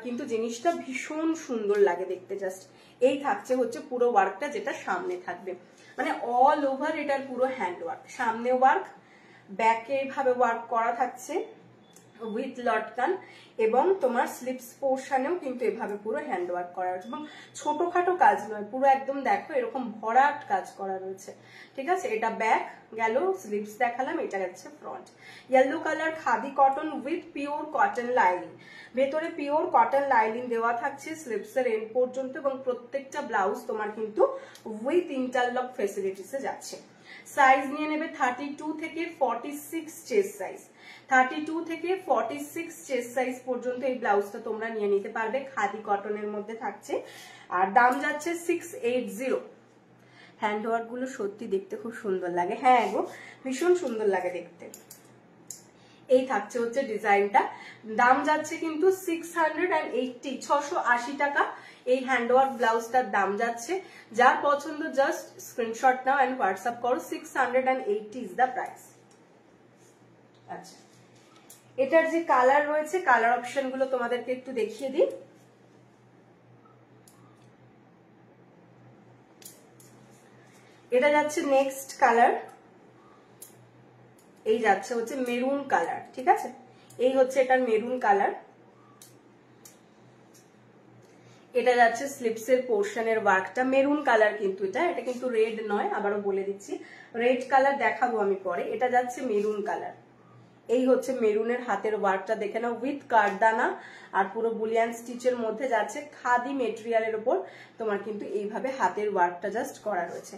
কিন্তু জিনিসটা ভীষণ সুন্দর লাগে দেখতে। জাস্ট এই থাকছে হচ্ছে পুরো ওয়ার্কটা, যেটা সামনে থাকবে মানে অল ওভার এটার পুরো হ্যান্ড ওয়ার্ক, সামনে ওয়ার্ক, ব্যাকে এইভাবে ওয়ার্ক করা থাকছে উইথ লটকান, এবং তোমার স্লিপস পোর্শনেও কিন্তু এভাবে পুরো হ্যান্ড ওয়ার্ক করা রয়েছে, এবং ছোটখাটো কাজ নয়, পুরো একদম দেখো এরকম ভরাট কাজ করা রয়েছে। ঠিক আছে, এটা ব্যাক গেল, স্লিপস দেখালাম, এটা যাচ্ছে front. Yellow colour khadi cotton with pure cotton lining, ভেতরে পিওর কটন লাইনিং দেওয়া থাকছে স্লিপসের এন্ড পর্যন্ত, এবং প্রত্যেকটা ব্লাউজ তোমার কিন্তু উইথ ইন্টারলক ফেসিলিটিসে যাচ্ছে। সাইজ নিয়ে নেবে 32 থেকে 46 চেস্ট সাইজ, 32 থেকে 46 চেস্ট সাইজ পর্যন্ত এই ব্লাউজটা তোমরা নিয়ে নিতে পারবে, খাদি কটনের মধ্যে থাকছে। আর দাম যাচ্ছে 680। হ্যান্ড ওয়ার্ক গুলো সত্যি দেখতে খুব সুন্দর লাগে, হ্যাঁ গো ভীষণ সুন্দর লাগে দেখতে। এই থাকছে হচ্ছে ডিজাইনটা, দাম যাচ্ছে কিন্তু 680, 680 টাকা এই হ্যান্ডওয়ার্ক ব্লাউজটার দাম যাচ্ছে। যার পছন্দ জাস্ট স্ক্রিনশট নাও এন্ড হোয়াটসঅ্যাপ করো, 680 ইজ দ্য প্রাইস। আচ্ছা, এটার যে কালার রয়েছে, কালার অপশন গুলো তোমাদেরকে একটু দেখিয়ে দিই। এটা যাচ্ছে নেক্সট কালার, এই যাচ্ছে হচ্ছে মেরুন কালার। ঠিক আছে, এই হচ্ছে এটার মেরুন কালার। এটা যাচ্ছে স্লিপসের পোর্শনের ওয়ার্কটা, মেরুন কালার কিন্তু এটা কিন্তু রেড নয়, আবারও বলে দিচ্ছি, রেড কালার দেখাবো আমি পরে। এটা যাচ্ছে মেরুন কালার, এই হচ্ছে মেরুনের হাতের ওয়ার্কটা দেখে নাও উইথ কারদানা, আর পুরো বুলিয়ান স্টিচের মধ্যে যাচ্ছে, খাদি মেটেরিয়ালের উপর তোমার কিন্তু এইভাবে হাতের ওয়ার্কটা জাস্ট করা রয়েছে।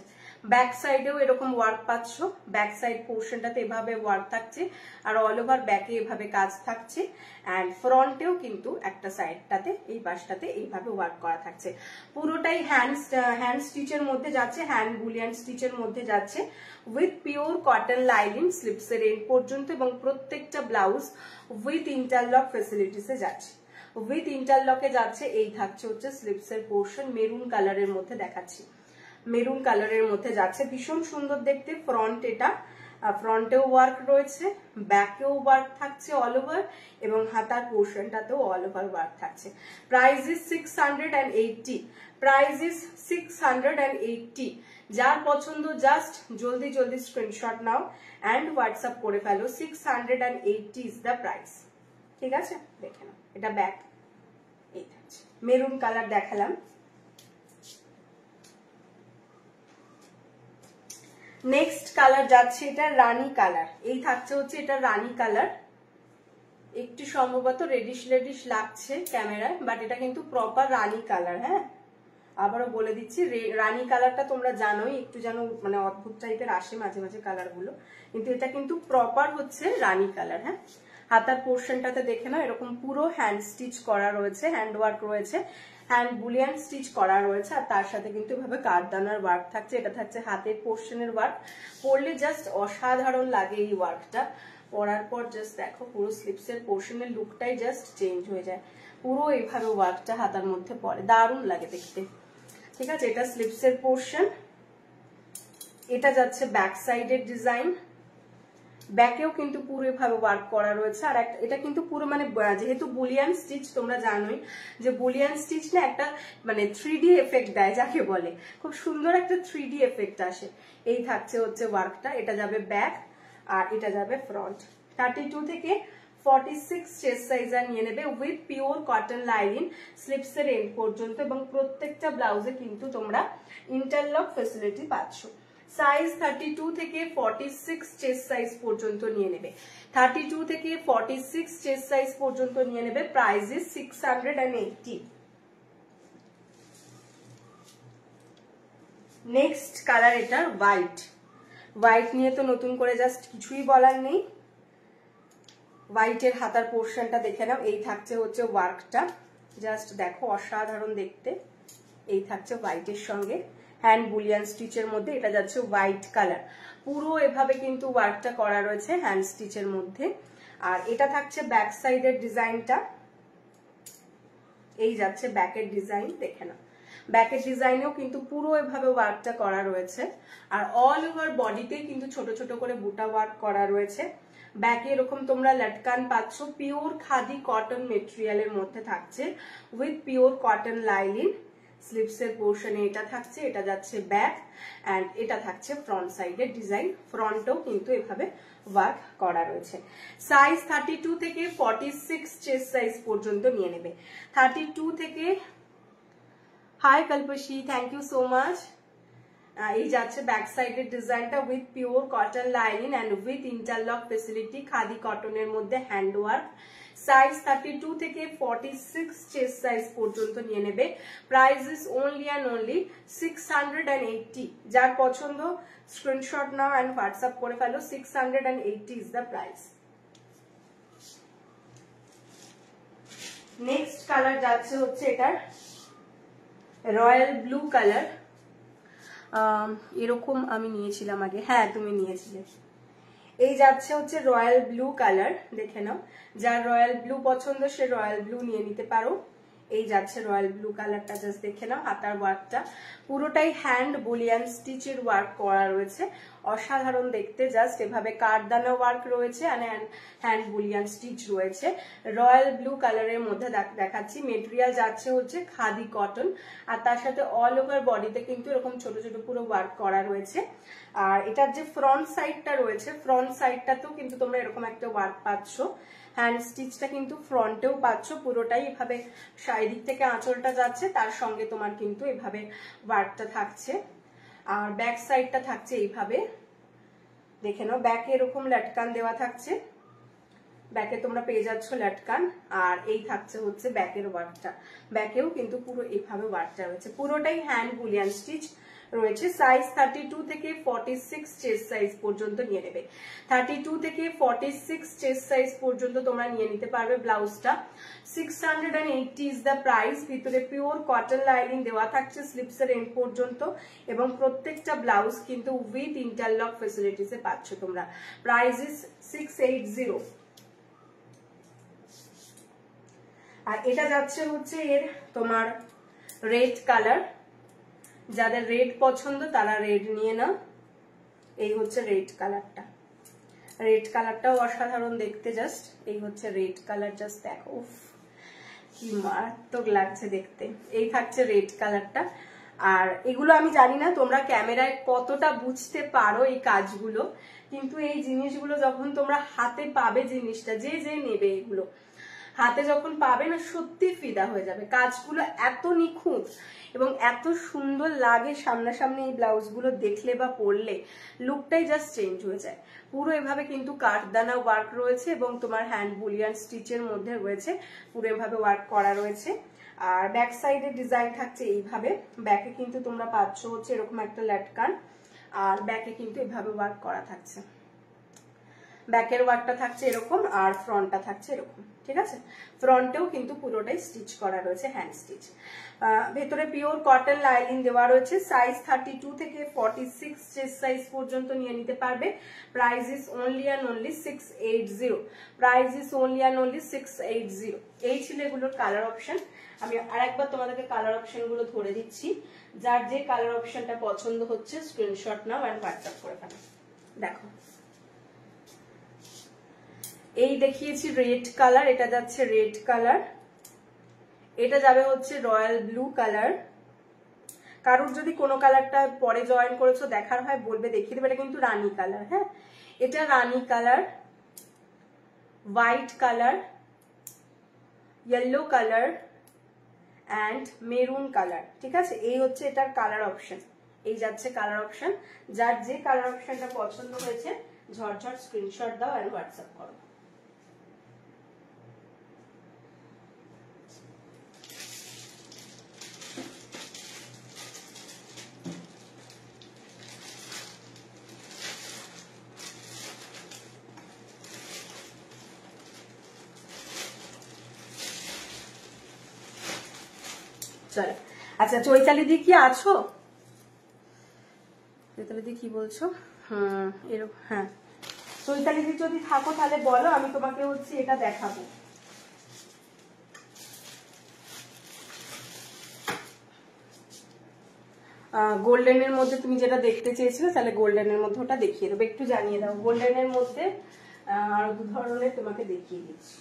ব্যাক সাইডেও এরকম ওয়ার্ক পাচ্ছ, ব্যাক সাইড পোর্শনটাতে এভাবে ওয়ার্ক থাকছে, আর অল ওভার ব্যাকে এভাবে কাজ থাকছে, অ্যান্ড ফ্রন্টেও কিন্তু একটা সাইডটাতে এই পাশটাতে এইভাবে ওয়ার্ক করা থাকছে। পুরোটাই হ্যান্ড স্টিচের মধ্যে যাচ্ছে, হ্যান্ড বুলিয়ান স্টিচের মধ্যে যাচ্ছে উইথ পিওর কটন লাইনিং স্লিপসের এন্ড পর্যন্ত, এবং প্রত্যেকটা ব্লাউজ উইথ ইন্টারলক ফেসিলিটিসে যাচ্ছে, উইথ ইন্টারলকে যাচ্ছে। এই থাকছে হচ্ছে স্লিপসের পোর্শন, মেরুন কালারের মধ্যে দেখাচ্ছি, মেরুন কালারের মধ্যে যাচ্ছে, ভীষণ সুন্দর দেখতে। ফ্রন্ট এটা, ফ্রন্টেও ওয়ার্ক রয়েছে, ব্যাকেও ওয়ার্ক থাকছে অল ওভার, এবং হাতার পোর্শনটাতেও অল ওভার ওয়ার্ক থাকছে। Price is 680, price is 680। যার পছন্দ জাস্ট জলদি জলদি স্ক্রিনশট নাও অ্যান্ড হোয়াটসঅ্যাপ করে ফেলো, 680 ইজ দ্য প্রাইস। ঠিক আছে, দেখে নাও, এটা ব্যাক, এই থাকছে মেরুন কালার দেখালাম। নেক্সট কালার যাচ্ছে এটা রানী কালার, এই থাকছে হচ্ছে এটা রানী কালার, একটু সম্ভবত রেডিশ রেডিশ লাগছে ক্যামেরায়, বাট এটা কিন্তু প্রপার রানী কালার। হ্যাঁ, আবারও বলে দিচ্ছি, রানী কালারটা তোমরা জানোই একটু যেন মানে অদ্ভুত টাইপের আসে মাঝে মাঝে কালার গুলো, কিন্তু এটা কিন্তু প্রপার হচ্ছে রানী কালার। হ্যাঁ, হাতার পোর্শনটাতে দেখে নাও এরকম পুরো হ্যান্ড স্টিচ করা রয়েছে, হ্যান্ড ওয়ার্ক রয়েছে, হ্যান্ড বুলিয়ান স্টিচ করা রয়েছে, আর তার সাথে কিন্তু এভাবে কাঠদানার ওয়ার্ক থাকছে। এটা থাকছে হাতের পোর্শনের ওয়ার্ক, পরলে জাস্ট অসাধারণ লাগে এই ওয়ার্কটা। পরার পর জাস্ট দেখো পুরো স্লিপসের পোর্শনের লুকটাই জাস্ট চেঞ্জ হয়ে যায়। পুরো এইভাবে ওয়ার্কটা হাতার মধ্যে পরে, দারুণ লাগে দেখতে। ঠিক আছে, এটা স্লিপসের পোর্শন। এটা যাচ্ছে ব্যাক সাইডের ডিজাইন, ব্যাকেও কিন্তু পুরো এভাবে ওয়ার্ক করা রয়েছে। আর এটা কিন্তু পুরো মানে যেহেতু বুলিয়ান স্টিচ, তোমরা জানোই যে বুলিয়ান স্টিচ না একটা মানে 3D এফেক্ট দেয় যাকে বলে, খুব সুন্দর একটা 3D এফেক্ট আসে। এই থাকছে হচ্ছে ওয়ার্কটা, এটা যাবে ব্যাক আর এটা যাবে ফ্রন্ট। 32 থেকে 46 চেস্ট সাইজার নিয়ে নেবে উইথ পিওর কটন লাইনিং স্লিপসের এন্ড পর্যন্ত, এবং প্রত্যেকটা ব্লাউজে কিন্তু তোমরা ইন্টারলক ফ্যাসিলিটি পাচ্ছ। সাইজ 32 থেকে 46 চেস্ট সাইজ পর্যন্ত নিয়ে নেবে, 32 থেকে 46 চেস্ট সাইজ পর্যন্ত নিয়ে নেবে। Price is 680। নেক্সট কালার এটার হোয়াইট। হোয়াইট নিয়ে তো নতুন করে জাস্ট কিছুই বলার নেই। হোয়াইটের হাতার পোর্শনটা দেখে নাও, এই থাকছে হচ্ছে ওয়ার্কটা, জাস্ট দেখো অসাধারণ দেখতে। এই থাকছে হোয়াইটের সঙ্গে হ্যান্ড বুলিয়ান স্টিচের মধ্যে, এটা যাচ্ছে হোয়াইট কালার, পুরো এভাবে কিন্তু ওয়ার্কটা করা রয়েছে হ্যান্ড স্টিচের মধ্যে। আর এটা থাকছে ব্যাক সাইডের ডিজাইনটা, এই যাচ্ছে ব্যাকের ডিজাইন, দেখে নাও ব্যাকের ডিজাইনেও কিন্তু পুরো এভাবে ওয়ার্কটা করা রয়েছে। আর অল ওভার বডিতে কিন্তু ছোট ছোট করে বুটা ওয়ার্ক করা রয়েছে। ব্যাকে এরকম তোমরা লটকান পাচ্ছ, পিওর খাদি কটন মেটেরিয়ালের মধ্যে থাকছে উইথ পিওর কটন লাইনিং। স্লিপসের পোর্শনে এটা থাকছে, এটা যাচ্ছে ব্যাক, এন্ড এটা থাকছে ফ্রন্ট সাইডের ডিজাইন। ফ্রন্টেও কিন্তু এভাবে ওয়ার্ক করা রয়েছে। সাইজ 32 থেকে 46 চেস্ট সাইজ পর্যন্ত নিয়ে নেবে। 32 থেকে, হাই কল্পসী, থ্যাংক ইউ সো মাচ। এই যাচ্ছে ব্যাক সাইডের ডিজাইনটা with pure cotton lining end with interlock facility, khadi কটনের মধ্যে হ্যান্ড ওয়ার্ক। সাইজ 32 থেকে 46 চেস্ট সাইজ পর্যন্ত নিয়ে নেবে। Price is only and only 680। যার পছন্দ স্ক্রিনশট নাও এন্ড হোয়াটসঅ্যাপ করে ফেলো। 680 is the price. Next colour যাচ্ছে হচ্ছে এটার রয়্যাল ব্লু কালার। এরকম আমি নিয়েছিলাম আগে, হ্যাঁ তুমি নিয়েছিলে। এই যাচ্ছে হচ্ছে রয়্যাল ব্লু কালার, দেখে নাও যার রয়্যাল ব্লু পছন্দ সে রয়্যাল ব্লু নিয়ে নিতে পারো। এই যাচ্ছে রয়্যাল ব্লু কালারটা, জাস্ট দেখে নাও হাতার ওয়ার্কটা পুরোটাই হ্যান্ড বুলিয়ান স্টিচের ওয়ার্ক করা রয়েছে, অসাধারণ দেখতে। জাস্ট এভাবে কাঠদানা ওয়ার্ক রয়েছে আর হ্যান্ড বুলিয়ান স্টিচ রয়েছে। রয়্যাল ব্লু কালারের মধ্যে দেখাচ্ছি। মেটেরিয়াল যাচ্ছে হচ্ছে খাদি কটন, আর তার সাথে অল ওভার বডিতে কিন্তু এরকম ছোট ছোট পুরো ওয়ার্ক করা রয়েছে। আর এটার যে ফ্রন্ট সাইডটা রয়েছে, ফ্রন্ট সাইডটাতেও কিন্তু তোমরা এরকম একটা ওয়ার্ক পাচ্ছ। হ্যান্ড স্টিচটা কিন্তু ফ্রন্টেও পাচ্ছ, পুরোটাই এভাবে সাইড থেকে আঁচলটা যাচ্ছে, তার সঙ্গে তোমার কিন্তু এভাবে ওয়ার্কটা থাকছে। আর ব্যাক সাইডটা থাকছে এইভাবে, দেখে নাও ব্যাকে এরকম লটকান দেওয়া থাকছে, ব্যাকে তোমরা পেয়ে যাচ্ছ লটকান। আর এই থাকছে হচ্ছে ব্যাকের ওয়ার্কটা, ব্যাকেও কিন্তু পুরো এইভাবে ওয়ার্কটা রয়েছে, পুরোটাই হ্যান্ড বুলিয়ান স্টিচ রয়েছে। সাইজ 32 থেকে 46 চেস্ট সাইজ পর্যন্ত নিয়ে নেবে। 32 থেকে 46 চেস্ট সাইজ পর্যন্ত তোমরা নিয়ে নিতে পারবে ব্লাউজটা। 680 ইজ দ্য প্রাইস। ভিতরে পিওর কটন লাইনিং দেওয়া থাকছে স্লিপসের এন্ড পর্যন্ত, এবং প্রত্যেকটা ব্লাউজ কিন্তু উইথ ইন্টারলক ফেসিলিটিসে পাচ্ছ তোমরা। Price is 680। আর এটা যাচ্ছে হচ্ছে এর তোমার রেড কালার, যাদের রেড পছন্দ তারা রেড নিয়ে নাও। এই হচ্ছে রেড কালারটা, রেড কালারটাও অসাধারণ দেখতে। জাস্ট এই হচ্ছে রেড কালার, জাস্ট দেখো উফ কি মারাত্মক লাগছে দেখতে। এই থাকছে রেড কালারটা। আর এগুলো আমি জানি না তোমরা ক্যামেরায় কতটা বুঝতে পারো এই কাজগুলো, কিন্তু এই জিনিসগুলো যখন তোমরা হাতে পাবে, জিনিসটা যে যে নেবে এগুলো হাতে যখন পাবে না, সত্যি ফিদা হয়ে যাবে। কাজগুলো এত নিখুঁত এবং এত সুন্দর লাগে সামনাসামনি, এই ব্লাউজগুলো দেখলে বা পরলে লুকটাই জাস্ট চেঞ্জ হয়ে যায়। পুরো এভাবে কিন্তু কাঠদানা ওয়ার্ক রয়েছে এবং তোমার হ্যান্ড বুলিয়ান স্টিচের মধ্যে রয়েছে, পুরো এভাবে ওয়ার্ক করা রয়েছে। আর ব্যাক সাইডের ডিজাইন থাকছে এইভাবে, ব্যাকে কিন্তু তোমরা পাচ্ছ হচ্ছে এরকম একটা লটকান, আর ব্যাকে কিন্তু এভাবে ওয়ার্ক করা থাকছে। ব্যাকের ওয়ার্কটা থাকছে এরকম আর ফ্রন্টটা থাকছে এরকম, ঠিক আছে। ফ্রন্টেও কিন্তু পুরোটাই স্টিচ করা রয়েছে, হ্যান্ড স্টিচ। ভেতরে পিওর কটন লাইনিং দেওয়া রয়েছে। সাইজ 32 থেকে 46 চেস্ট সাইজ পর্যন্ত নিয়ে নিতে পারবে। Price is only and only 680। Price is only and only 680। এই ছিল এগুলোর কালার অপশন। আমি আরেকবার তোমাদেরকে কালার অপশন গুলো ধরে দিচ্ছি। যার যে কালার অপশনটা পছন্দ হচ্ছে স্ক্রিনশট নাও এন্ড হোয়াটসঅ্যাপ করে ফেলো। দেখো, এই দেখিয়েছি রেড কালার, এটা যাচ্ছে রেড কালার, এটা যাবে হচ্ছে রয়্যাল ব্লু কালার। কারোর যদি কোনো কালারটা পরে জয়েন করেছো দেখার হয় বলবে, দেখিয়ে দেবে। এটা কিন্তু রানী কালার, হ্যাঁ, এটা রানী colour, white colour, yellow colour and maroon colour, ঠিক আছে। এই হচ্ছে এটার কালার অপশন, এই যাচ্ছে কালার অপশন। যার যে কালার অপশনটা পছন্দ হয়েছে ঝটঝট স্ক্রিনশট দাও আর হোয়াটসঅ্যাপ করো। চলো, আচ্ছা চৈতালি দি কি আছো? চৈতালি দি কি বলছো? এরকম, হ্যাঁ চৈতালি দি যদি থাকো তাহলে বলো, আমি তোমাকে হচ্ছে এটা দেখাবো। গোল্ডেনের মধ্যে তুমি যেটা দেখতে চেয়েছিলে, তাহলে গোল্ডেনের মধ্যে ওটা দেখিয়ে দেবো। একটু জানিয়ে দাও গোল্ডেনের মধ্যে আরো দু ধরনের তোমাকে দেখিয়ে দিচ্ছি।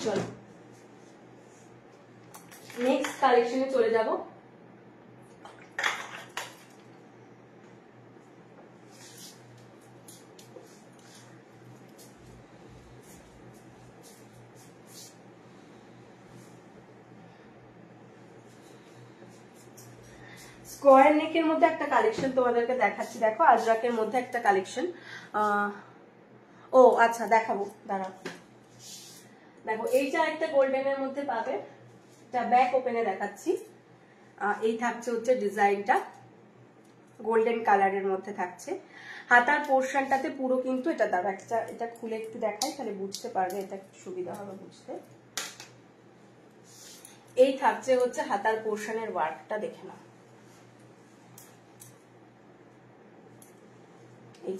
চলো নেক্সট কালেকশনে চলে যাব। স্কোয়ার নেকের মধ্যে একটা কালেকশন তোমাদেরকে দেখাচ্ছি। দেখো আজরাকের মধ্যে একটা কালেকশন। ও আচ্ছা দেখাবো, দাঁড়াও। দেখো এইটা একটা গোল্ডেনের মধ্যে পাবে, এটা ব্যাক ওপেনে দেখাচ্ছি। এই থাকছে হচ্ছে ডিজাইনটা, গোল্ডেন কালারের মধ্যে থাকছে। হাতার পোর্শনটাতে পুরো কিন্তু এটা দাঁড়া, এটা খুলে একটু দেখাই তাহলে বুঝতে পারবে, এটা সুবিধা হবে বুঝতে। এই থাকছে হচ্ছে হাতার পোর্শনের ওয়ার্কটা, দেখে নাও। এই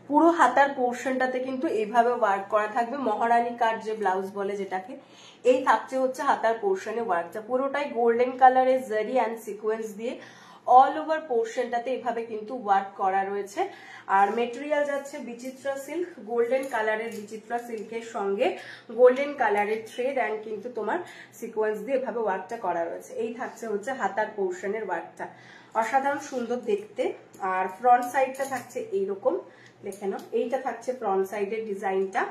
পুরো হাতার পোর্শনটাতে কিন্তু এইভাবে ওয়ার্ক করা থাকবে, মহারানী কাট যে ব্লাউজ বলে যেটাকে। এই থাকছে হচ্ছে হাতার পোর্শনে ওয়ার্কটা, পুরোটাই গোল্ডেন কালারের জারি অ্যান্ড সিকোয়েন্স দিয়ে অল ওভার পোর্শনটাতে এভাবে কিন্তু ওয়ার্ক করা রয়েছে। আর মেটেরিয়াল যাচ্ছে বিচিত্রা সিল্ক, গোল্ডেন কালারের বিচিত্রা সিল্কের সঙ্গে গোল্ডেন কালারের থ্রেড অ্যান্ড কিন্তু তোমার সিকোয়েন্স দিয়ে এভাবে ওয়ার্কটা করা রয়েছে। এই থাকছে হচ্ছে হাতার পোর্শনের ওয়ার্কটা, অসাধারণ সুন্দর দেখতে। আর ফ্রন্ট সাইডটা থাকছে এইরকম, দেখে নাও। এইটা থাকছে ফ্রন্ট সাইডের ডিজাইনটা,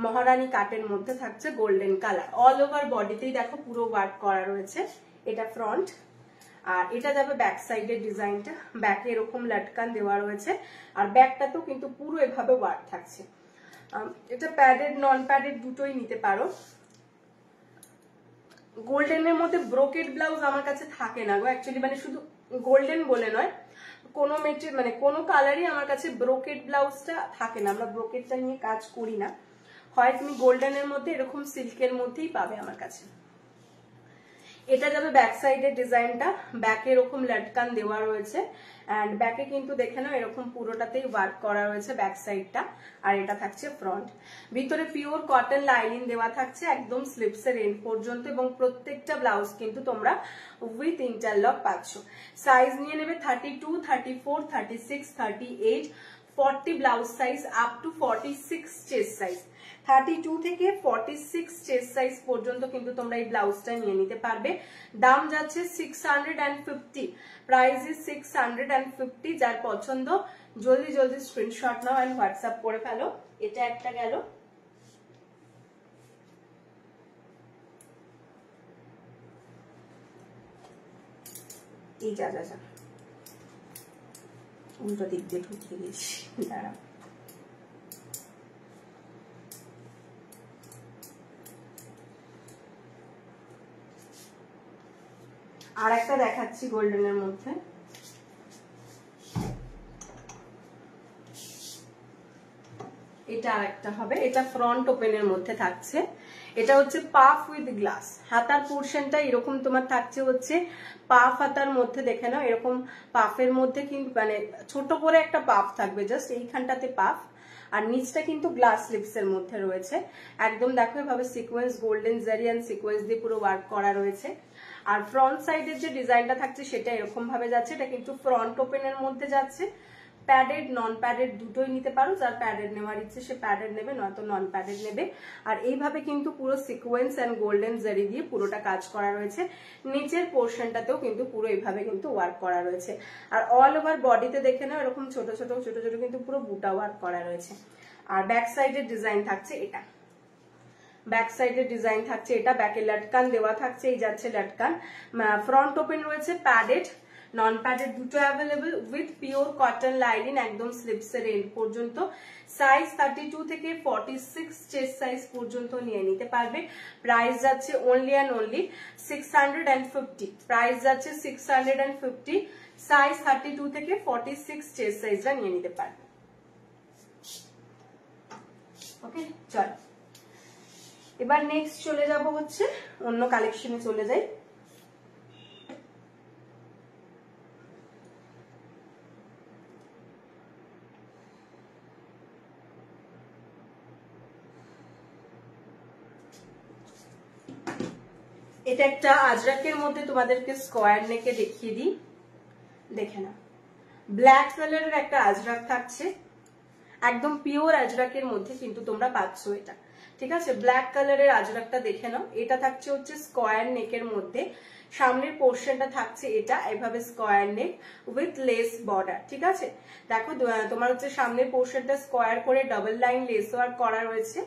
মহারানী কাটের মধ্যে থাকছে গোল্ডেন কালার। অল ওভার বডিতেই দেখো পুরো ওয়ার্ক করা রয়েছে। এটা ফ্রন্ট, আর এটা যাবে ব্যাক সাইডের ডিজাইনটা। ব্যাকে এরকম লটকান দেওয়া রয়েছে, আর ব্যাকটাতেও কিন্তু পুরো এভাবে ওয়ার্ক থাকছে। এটা প্যাডেড নন প্যাডেড দুটোই নিতে পারো। গোল্ডেনের মধ্যে ব্রোকেড ব্লাউজ আমার কাছে থাকে না গো অ্যাকচুয়ালি, মানে শুধু গোল্ডেন বলে নয়, কোনো মেটেরিয়াল মানে কোনো কালারই আমার কাছে ব্রোকেড ব্লাউজটা থাকে না। আমরা ব্রোকেডটা নিয়ে কাজ করি না, হয় তুমি গোল্ডেনের মধ্যে এরকম সিল্কের মধ্যেই পাবে আমার কাছে। এটা যাবে ব্যাক সাইডের ডিজাইনটা, ব্যাকে এরকম লটকান দেওয়া রয়েছে এন্ড ব্যাকে কিন্তু দেখে নাও এরকম পুরোটাতেই ওয়ার্ক করা রয়েছে ব্যাক সাইডটা। আর এটা থাকছে ফ্রন্ট, ভিতরে পিওর কটন লাইনিং দেওয়া থাকছে একদম স্লিপসের এন্ড পর্যন্ত, এবং প্রত্যেকটা ব্লাউজ কিন্তু তোমরা উইথ ইন্টারলক পাচ্ছ। সাইজ নিয়ে নেবে 32, 34, 36, 38, 40 blouse size up to 46 chest size. 32 থেকে 46 চেস্ট সাইজ পর্যন্ত কিন্তু তোমরা এই ব্লাউজটা নিয়ে নিতে পারবে। দাম যাচ্ছে 650, প্রাইস ইজ 650। যার পছন্দ জলদি জলদি স্ক্রিনশট নাও এন্ড হোয়াটসঅ্যাপ করে ফেলো। এটা একটা গেল। এই যা যা যা উল্টো দিক দিয়ে ঢুকিয়ে দিয়েছি, দাঁড়া। আর একটা দেখাচ্ছি গোল্ডেনের মধ্যে, এটা আরেকটা হবে, এটা ফ্রন্ট ওপেনের মধ্যে থাকছে। এটা হচ্ছে পাফ উইথ গ্লাস, হাতার পোর্শনটা এরকম তোমার থাকছে হচ্ছে পাফ হাতার মধ্যে, দেখে নাও এরকম পাফের মধ্যে কিন্তু মানে ছোট করে একটা পাফ থাকবে, জাস্ট এইখানটাতে পাফ, আর নিচটা কিন্তু গ্লাস স্লিপস এর মধ্যে রয়েছে। একদম দেখো এভাবে সিকোয়েন্স, গোল্ডেন জারি এন্ড সিকোয়েন্স দিয়ে পুরো ওয়ার্ক করা রয়েছে। আর ফ্রন্ট সাইডের যে ডিজাইনটা থাকছে সেটা এরকম ভাবে যাচ্ছে, এটা কিন্তু ফ্রন্ট ওপেনের মধ্যে যাচ্ছে। প্যাডেড নন প্যাডেড দুটোই নিতে পারো, যার প্যাডেড নেওয়ার ইচ্ছে সে প্যাডেড নেবে, নয়তো নন প্যাডেড নেবে। আর এইভাবে কিন্তু পুরো সিকোয়েন্স এন্ড গোল্ডেন জারি দিয়ে পুরোটা কাজ করা রয়েছে। নিচের পোর্শনটাতেও কিন্তু পুরো এইভাবে কিন্তু ওয়ার্ক করা রয়েছে। আর অল ওভার বডিতে দেখে নাও এরকম ছোট ছোট ছোট ছোট কিন্তু পুরো বুটা ওয়ার্ক করা রয়েছে। আর ব্যাক সাইডের ডিজাইন থাকছে এটা, ব্যাক সাইডের ডিজাইন থাকছে এটা, ব্যাকে লটকান দেওয়া থাকছে, এই যাচ্ছে লটকান। ফ্রন্ট ওপেন রয়েছে, প্যাডেড নন প্যাডেড দুটো available, with pure cotton lining, একদম স্লিপস এর এন্ড পর্যন্ত। সাইজ 32 থেকে 46 চেস্ট সাইজ পর্যন্ত নিয়ে নিতে পারবে। প্রাইস যাচ্ছে অনলি অ্যান্ড অনলি 650, প্রাইস যাচ্ছে 650। সাইজ 32 থেকে 46 চেস্ট সাইজটা নিয়ে নিতে পারবে। ওকে, চল এবার নেক্সট চলে যাব হচ্ছে অন্য কালেকশনে চলে যাই। এটা একটা আজরাকের মধ্যে তোমাদেরকে স্কোয়ার নেকে দেখিয়ে দিই, দেখে না, ব্ল্যাক কালারের একটা আজরাক থাকছে, একদম পিওর আজরাকের মধ্যে কিন্তু তোমরা পাচ্ছ এটা, ঠিক আছে। ব্ল্যাক কালারের আজরাকটা দেখে নাও, এটা থাকছে হচ্ছে স্কোয়ার নেকের মধ্যে, সামনের পোর্শনটা থাকছে এটা এভাবে square neck with less border, ঠিক আছে। দেখো তোমার হচ্ছে সামনের পোর্শনটা স্কোয়ার করে ডাবল লাইন লেস ওয়ার্ক করা রয়েছে,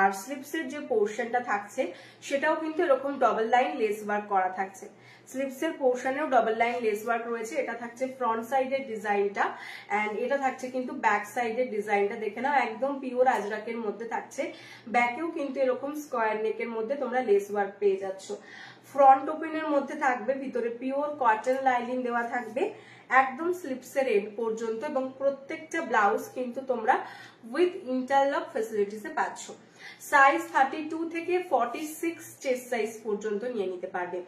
আর স্লিপসের যে পোর্শনটা থাকছে সেটাও কিন্তু এরকম ডাবল লাইন লেস ওয়ার্ক করা থাকছে। স্লিপসের পোর্শনেও ডাবল লাইন লেস ওয়ার্ক রয়েছে। এটা থাকছে ফ্রন্ট সাইডের ডিজাইনটা, এন্ড এটা থাকছে কিন্তু ব্যাক সাইডের ডিজাইনটা, দেখে নাও একদম পিওর আজরাকের মধ্যে থাকছে। ব্যাকেও কিন্তু এরকম স্কোয়ার নেকের মধ্যে তোমরা লেস ওয়ার্ক পেয়ে যাচ্ছ। ফ্রন্ট ওপেনের মধ্যে থাকবে, ভিতরে পিওর কটন লাইনিং দেওয়া থাকবে একদম স্লিপসের এন্ড পর্যন্ত, এবং প্রত্যেকটা ব্লাউজ কিন্তু তোমরা উইথ ইন্টারলক ফ্যাসিলিটিসে পাচ্ছ। সাইজ 32 থেকে 46 চেস্ট সাইজ পর্যন্ত নিয়ে নিতে পারবে।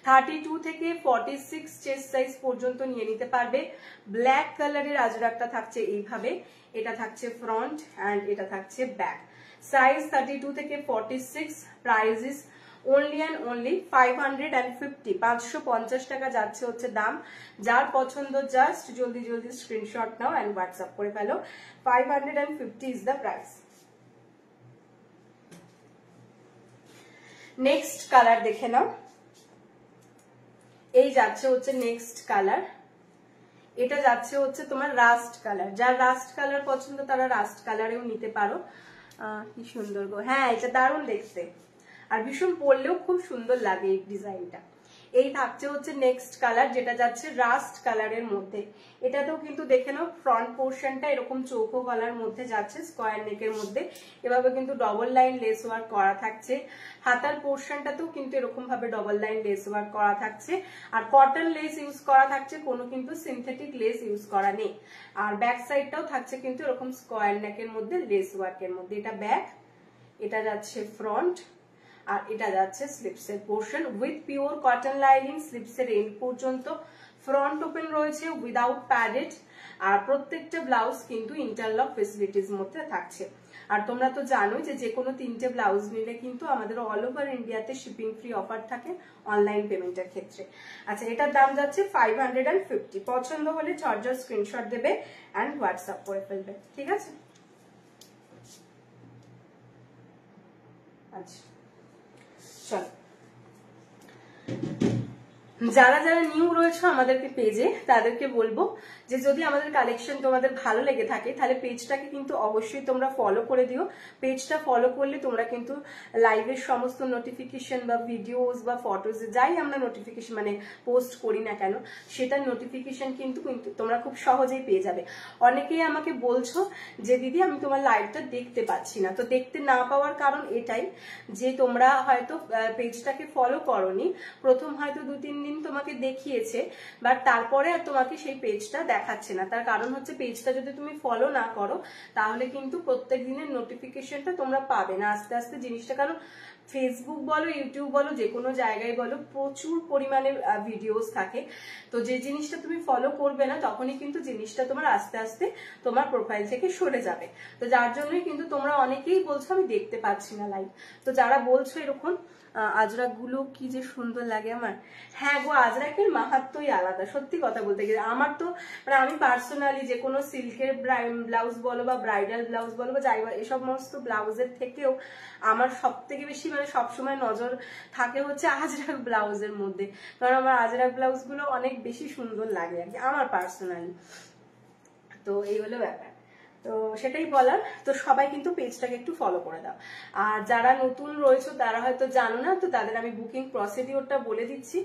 32 থেকে 46 চেস্ট সাইজ পর্যন্ত নিয়ে নিতে পারবে। ব্ল্যাক কালারের আজরাকটা থাকছে এইভাবে, এটা থাকছে ফ্রন্ট এন্ড এটা থাকছে ব্যাক। সাইজ 32 থেকে 46, price is only and only 550, 550 টাকা যাচ্ছে হচ্ছে দাম। যার পছন্দ জাস্ট জলদি জলদি স্ক্রিনশট নাও এন্ড হোয়াটসঅ্যাপ করে ফেলো। 550 is the price. Next colour দেখে নাও, এই যাচ্ছে হচ্ছে নেক্সট কালার, এটা যাচ্ছে হচ্ছে তোমার রাস্ট কালার। যার রাস্ট কালার পছন্দ তারা রাস্ট কালারেও নিতে পারো। কি সুন্দর গো, হ্যাঁ এটা দারুণ দেখতে, আর ভীষণ পরলেও খুব সুন্দর লাগে এই ডিজাইনটা। এই থাকছে হচ্ছে নেক্সট কালার, যেটা যাচ্ছে রাস্ট কালারের মধ্যে। এটাতেও কিন্তু দেখে নাও ফ্রন্ট পোর্শনটা এরকম চৌকো গলার মধ্যে যাচ্ছে, স্কোয়ার নেকের মধ্যে এভাবে কিন্তু ডবল লাইন লেস ওয়ার্ক করা থাকছে। হাতার পোর্শনটাতেও কিন্তু এরকম ভাবে ডবল লাইন লেস ওয়ার্ক করা থাকছে, আর কটন লেস ইউজ করা থাকছে, কোনো কিন্তু সিনথেটিক লেস ইউজ করা নেই। আর ব্যাক সাইডটাও থাকছে কিন্তু এরকম স্কোয়ার নেকের মধ্যে লেস ওয়ার্কের মধ্যে। এটা ব্যাক, এটা যাচ্ছে ফ্রন্ট, আর এটা যাচ্ছে স্লিপসের portion with pure cotton lining স্লিপসের এন্ড পর্যন্ত। ফ্রন্ট ওপেন রয়েছে উইদাউট প্যাডেড, আর প্রত্যেকটা ব্লাউজ কিন্তু ইন্টারলক ফেসিলিটিস মধ্যে থাকছে। আর তোমরা তো জানোই যে কোনো 3টে ব্লাউজ নিলে কিন্তু আমাদের অল ওভার ইন্ডিয়াতে শিপিং ফ্রি অফার থাকে অনলাইন পেমেন্টের ক্ষেত্রে। আচ্ছা, এটার দাম যাচ্ছে 550। পছন্দ হলে ঝটঝট স্ক্রিনশট দেবে এন্ড হোয়াটসঅ্যাপ করে ফেলবে, ঠিক আছে। আচ্ছা চল যারা যারা নিউ রয়েছে আমাদেরকে পেজে, তাদেরকে বলবো যে যদি আমাদের কালেকশন তোমাদের ভালো লেগে থাকে তাহলে পেজটাকে কিন্তু অবশ্যই তোমরা ফলো করে দিও। পেজটা ফলো করলে তোমরা কিন্তু লাইভের সমস্ত নোটিফিকেশন বা ভিডিওস বা ফটোস যাই আমরা নোটিফিকেশন মানে পোস্ট করি না কেন সেটার নোটিফিকেশন কিন্তু তোমরা খুব সহজেই পেয়ে যাবে। অনেকেই আমাকে বলছো যে দিদি আমি তোমার লাইভটা দেখতে পাচ্ছি না। তো দেখতে না পাওয়ার কারণ এটাই যে তোমরা হয়তো পেজটাকে ফলো করোনি, প্রথম হয়তো 2-3 দিন তোমাকে দেখিয়েছে, বাট তারপরে আর তোমাকে সেই পেজটা দেখাচ্ছে না। তার কারণ হচ্ছে পেজটা যদি তুমি ফলো না করো তাহলে কিন্তু প্রত্যেক দিনের নোটিফিকেশনটা তোমরা পাবে না আস্তে আস্তে জিনিসটা। কারণ ফেসবুক বলো, ইউটিউব বলো, যে কোনো জায়গায় বলো, প্রচুর পরিমাণে ভিডিওস থাকে। তো যে জিনিসটা তুমি ফলো করবে না তখনই কিন্তু জিনিসটা তোমার আস্তে আস্তে তোমার প্রোফাইল থেকে সরে যাবে। তো যার জন্যই কিন্তু তোমরা অনেকেই বলছো আমি দেখতে পাচ্ছি না লাইভ। তো যারা বলছো এরকম আজরাক গুলো কি যে সুন্দর লাগে আমার। হ্যাঁ গো, আজরাকের মাহাত্মই আলাদা, সত্যি কথা বলতে গেলে। আমার তো মানে আমি পার্সোনালি যে কোনো সিল্কের ব্লাউজ বলো বা ব্রাইডাল ব্লাউজ বলো বা যাই এই সমস্ত ব্লাউজের থেকেও আমার সব থেকে বেশি মানে সবসময় নজর থাকে হচ্ছে আজরাক ব্লাউজের মধ্যে। কারণ আমার আজরাক ব্লাউজ গুলো অনেক বেশি সুন্দর লাগে আর কি আমার পার্সোনালি। তো এই হলো ব্যাপার। তো সেটাই বলার। তো সবাই কিন্তু পেজটাকে একটু ফলো করে দাও। আর যারা নতুন রয়েছে তারা হয়তো জানো না, তো তাদের আমি বুকিং প্রসিডিওরটা বলে দিচ্ছি।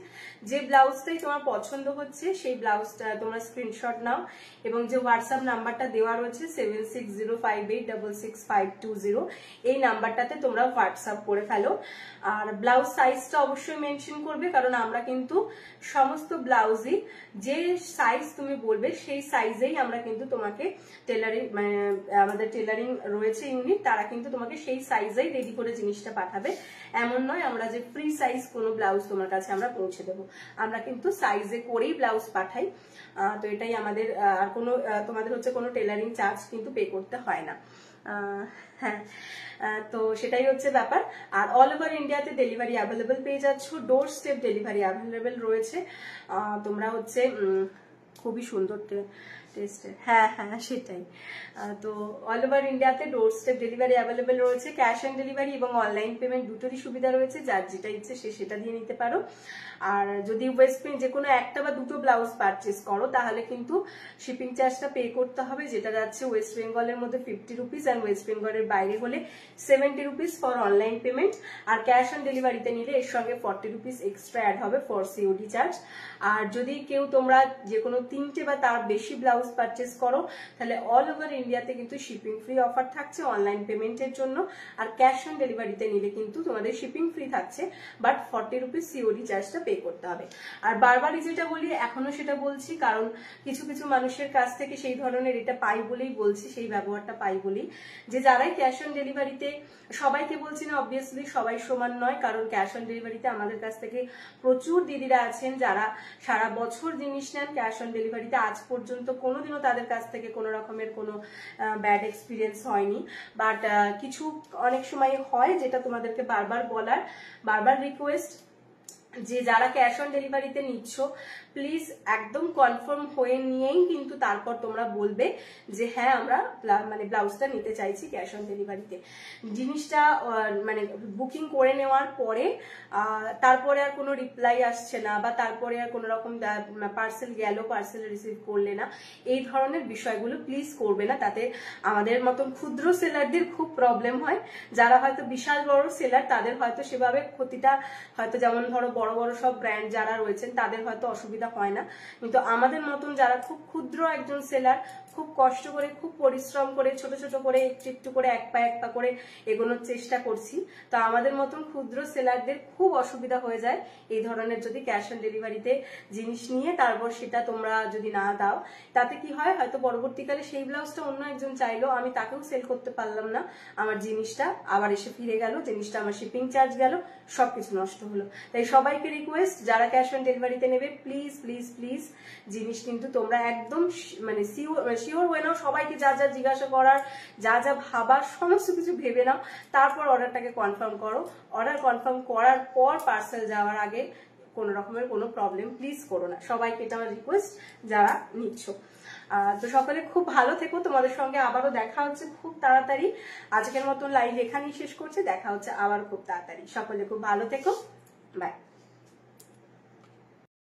যে ব্লাউজটাই তোমার পছন্দ হচ্ছে সেই ব্লাউজটা তোমরা স্ক্রিনশট নাও এবং যে হোয়াটসঅ্যাপ নাম্বারটা দেওয়া রয়েছে 7605866520 এই নাম্বারটাতে তোমরা হোয়াটসঅ্যাপ করে ফেলো। আর ব্লাউজ সাইজটা অবশ্যই মেনশন করবে, কারণ আমরা কিন্তু সমস্ত ব্লাউজই যে সাইজ তুমি বলবে সেই সাইজেই আমরা কিন্তু তোমাকে টেলারিং আমাদের টেলারিং রয়েছে ইউনিট, তারা কিন্তু তোমাকে সেই সাইজেই রেডি করে জিনিসটা পাঠাবে। এমন নয় আমরা যে ফ্রি সাইজ কোনো ব্লাউজ তোমার কাছে আমরা পৌঁছে দেবো, আমরা কিন্তু সাইজে করেই ব্লাউজ পাঠাই। তো এটাই আমাদের, আর কোনো তোমাদের হচ্ছে কোনো টেলারিং চার্জ কিন্তু পে করতে হয় না। হ্যাঁ, তো সেটাই হচ্ছে ব্যাপার। আর অল ওভার ইন্ডিয়াতে ডেলিভারি অ্যাভেলেবেল পেয়ে যাচ্ছ, ডোর স্টেপ ডেলিভারি অ্যাভেলেবেল রয়েছে। তোমরা হচ্ছে খুবই সুন্দর টেস্টের, হ্যাঁ হ্যাঁ সেটাই। তো অল ওভার ইন্ডিয়াতে ডোর স্টেপ ডেলিভারি অ্যাভেলেবেল রয়েছে, ক্যাশ অন ডেলিভারি এবং অনলাইন পেমেন্ট দুটোরই সুবিধা রয়েছে, যার যেটা ইচ্ছে সে সেটা দিয়ে নিতে পারো। আর যদি ওয়েস্ট যে কোনো একটা বা দুটো ব্লাউজ পারচেস করো তাহলে কিন্তু শিপিং চার্জটা পে করতে হবে, যেটা যাচ্ছে ওয়েস্ট বেঙ্গলের মধ্যে 50 রুপিস আর ওয়েস্ট বেঙ্গলের বাইরে হলে 70 রুপিস ফর অনলাইন পেমেন্ট। আর ক্যাশ অন ডেলিভারিতে নিলে এর সঙ্গে 40 রুপিস এক্সট্রা অ্যাড হবে ফর সিওডি চার্জ। আর যদি কেউ তোমরা যে কোনো 3টে বা তার বেশি ব্লাউজ পারচেস করো তাহলে অল ওভার ইন্ডিয়াতে কিন্তু শিপিং ফ্রি অফার থাকছে অনলাইন পেমেন্টের জন্য। আর ক্যাশ অন ডেলিভারিতে নিলে কিন্তু তোমাদের শিপিং ফ্রি থাকছে, বাট 40 রুপিস সিওডি চার্জটা পে করতে হবে। আর বারবারই যেটা বলি এখনো সেটা বলছি, কারণ কিছু কিছু মানুষের কাছ থেকে সেই ধরনের এটা পাই বলেই বলছি, সেই ব্যবহারটা পাই বলেই, যে যারাই ক্যাশ অন ডেলিভারিতে, সবাইকে বলছি না অবভিয়াসলি সবাই সমান নয়, কারণ ক্যাশ অন ডেলিভারিতে আমাদের কাছ থেকে প্রচুর দিদিরা আছেন যারা সারা বছর জিনিস নেন ক্যাশ অন ডেলিভারিতে, আজ পর্যন্ত কোনোদিনও তাদের কাছ থেকে কোনো রকমের কোনো ব্যাড এক্সপিরিয়েন্স হয়নি। বাট কিছু অনেক সময় হয় যেটা তোমাদেরকে বারবার বলার, বারবার রিকোয়েস্ট, যে যারা ক্যাশ অন ডেলিভারিতে নিচ্ছ প্লিজ একদম কনফার্ম হয়ে নিয়েই কিন্তু তারপর তোমরা বলবে যে হ্যাঁ আমরা মানে ব্লাউজটা নিতে চাইছি ক্যাশ অন ডেলিভারিতে। জিনিসটা মানে বুকিং করে নেওয়ার পরে তারপরে আর কোনো রিপ্লাই আসছে না বা তারপরে আর কোনো রকম পার্সেল গেল পার্সেল রিসিভ করলে না, এই ধরনের বিষয়গুলো প্লিজ করবে না। তাতে আমাদের মতন ক্ষুদ্র সেলারদের খুব প্রবলেম হয়। যারা হয়তো বিশাল বড় সেলার তাদের হয়তো সেভাবে ক্ষতিটা হয়তো, যেমন ধরো বড় বড় সব ব্র্যান্ড যারা রয়েছেন তাদের হয়তো অসুবিধা হয় না, কিন্তু আমাদের মতন যারা খুব ক্ষুদ্র একজন সেলার, খুব কষ্ট করে খুব পরিশ্রম করে ছোট ছোট করে একটু একটু করে এক পা করে এগোনোর চেষ্টা করছি, তো আমাদের মতন ক্ষুদ্র সেলারদের খুব অসুবিধা হয়ে যায় এই ধরনের যদি ক্যাশ অন ডেলিভারিতে জিনিস নিয়ে তারপর সেটা তোমরা যদি না দাও। তাতে কি হয়, হয়তো পরবর্তীকালে সেই ব্লাউজটা অন্য একজন চাইলো, আমি তাকেও সেল করতে পারলাম না, আমার জিনিসটা আবার এসে ফিরে গেল, জিনিসটা আমার শিপিং চার্জ গেল, সবকিছু নষ্ট হলো। তাই সবাইকে রিকোয়েস্ট যারা ক্যাশ অন ডেলিভারিতে নেবে প্লিজ প্লিজ প্লিজ জিনিস কিন্তু তোমরা একদম মানে শিওর হয়ে নাও, সবাইকে যা যা জিজ্ঞাসা করার যা যা ভাবার সমস্ত কিছু ভেবে নাও, তারপর অর্ডারটাকে কনফার্ম করো। অর্ডার কনফার্ম করার পর পার্সেল যাওয়ার আগে কোনো রকমের কোনো প্রবলেম প্লিজ করো না, সবাইকে এটা আমার রিকোয়েস্ট যারা নিচ্ছ। তো সকলে খুব ভালো থেকো, তোমাদের সঙ্গে আবারও দেখা হচ্ছে খুব তাড়াতাড়ি। আজকের মতন লাইভ এখানেই শেষ করছে, দেখা হচ্ছে আবার খুব তাড়াতাড়ি। সকলে খুব ভালো থেকো, বাই।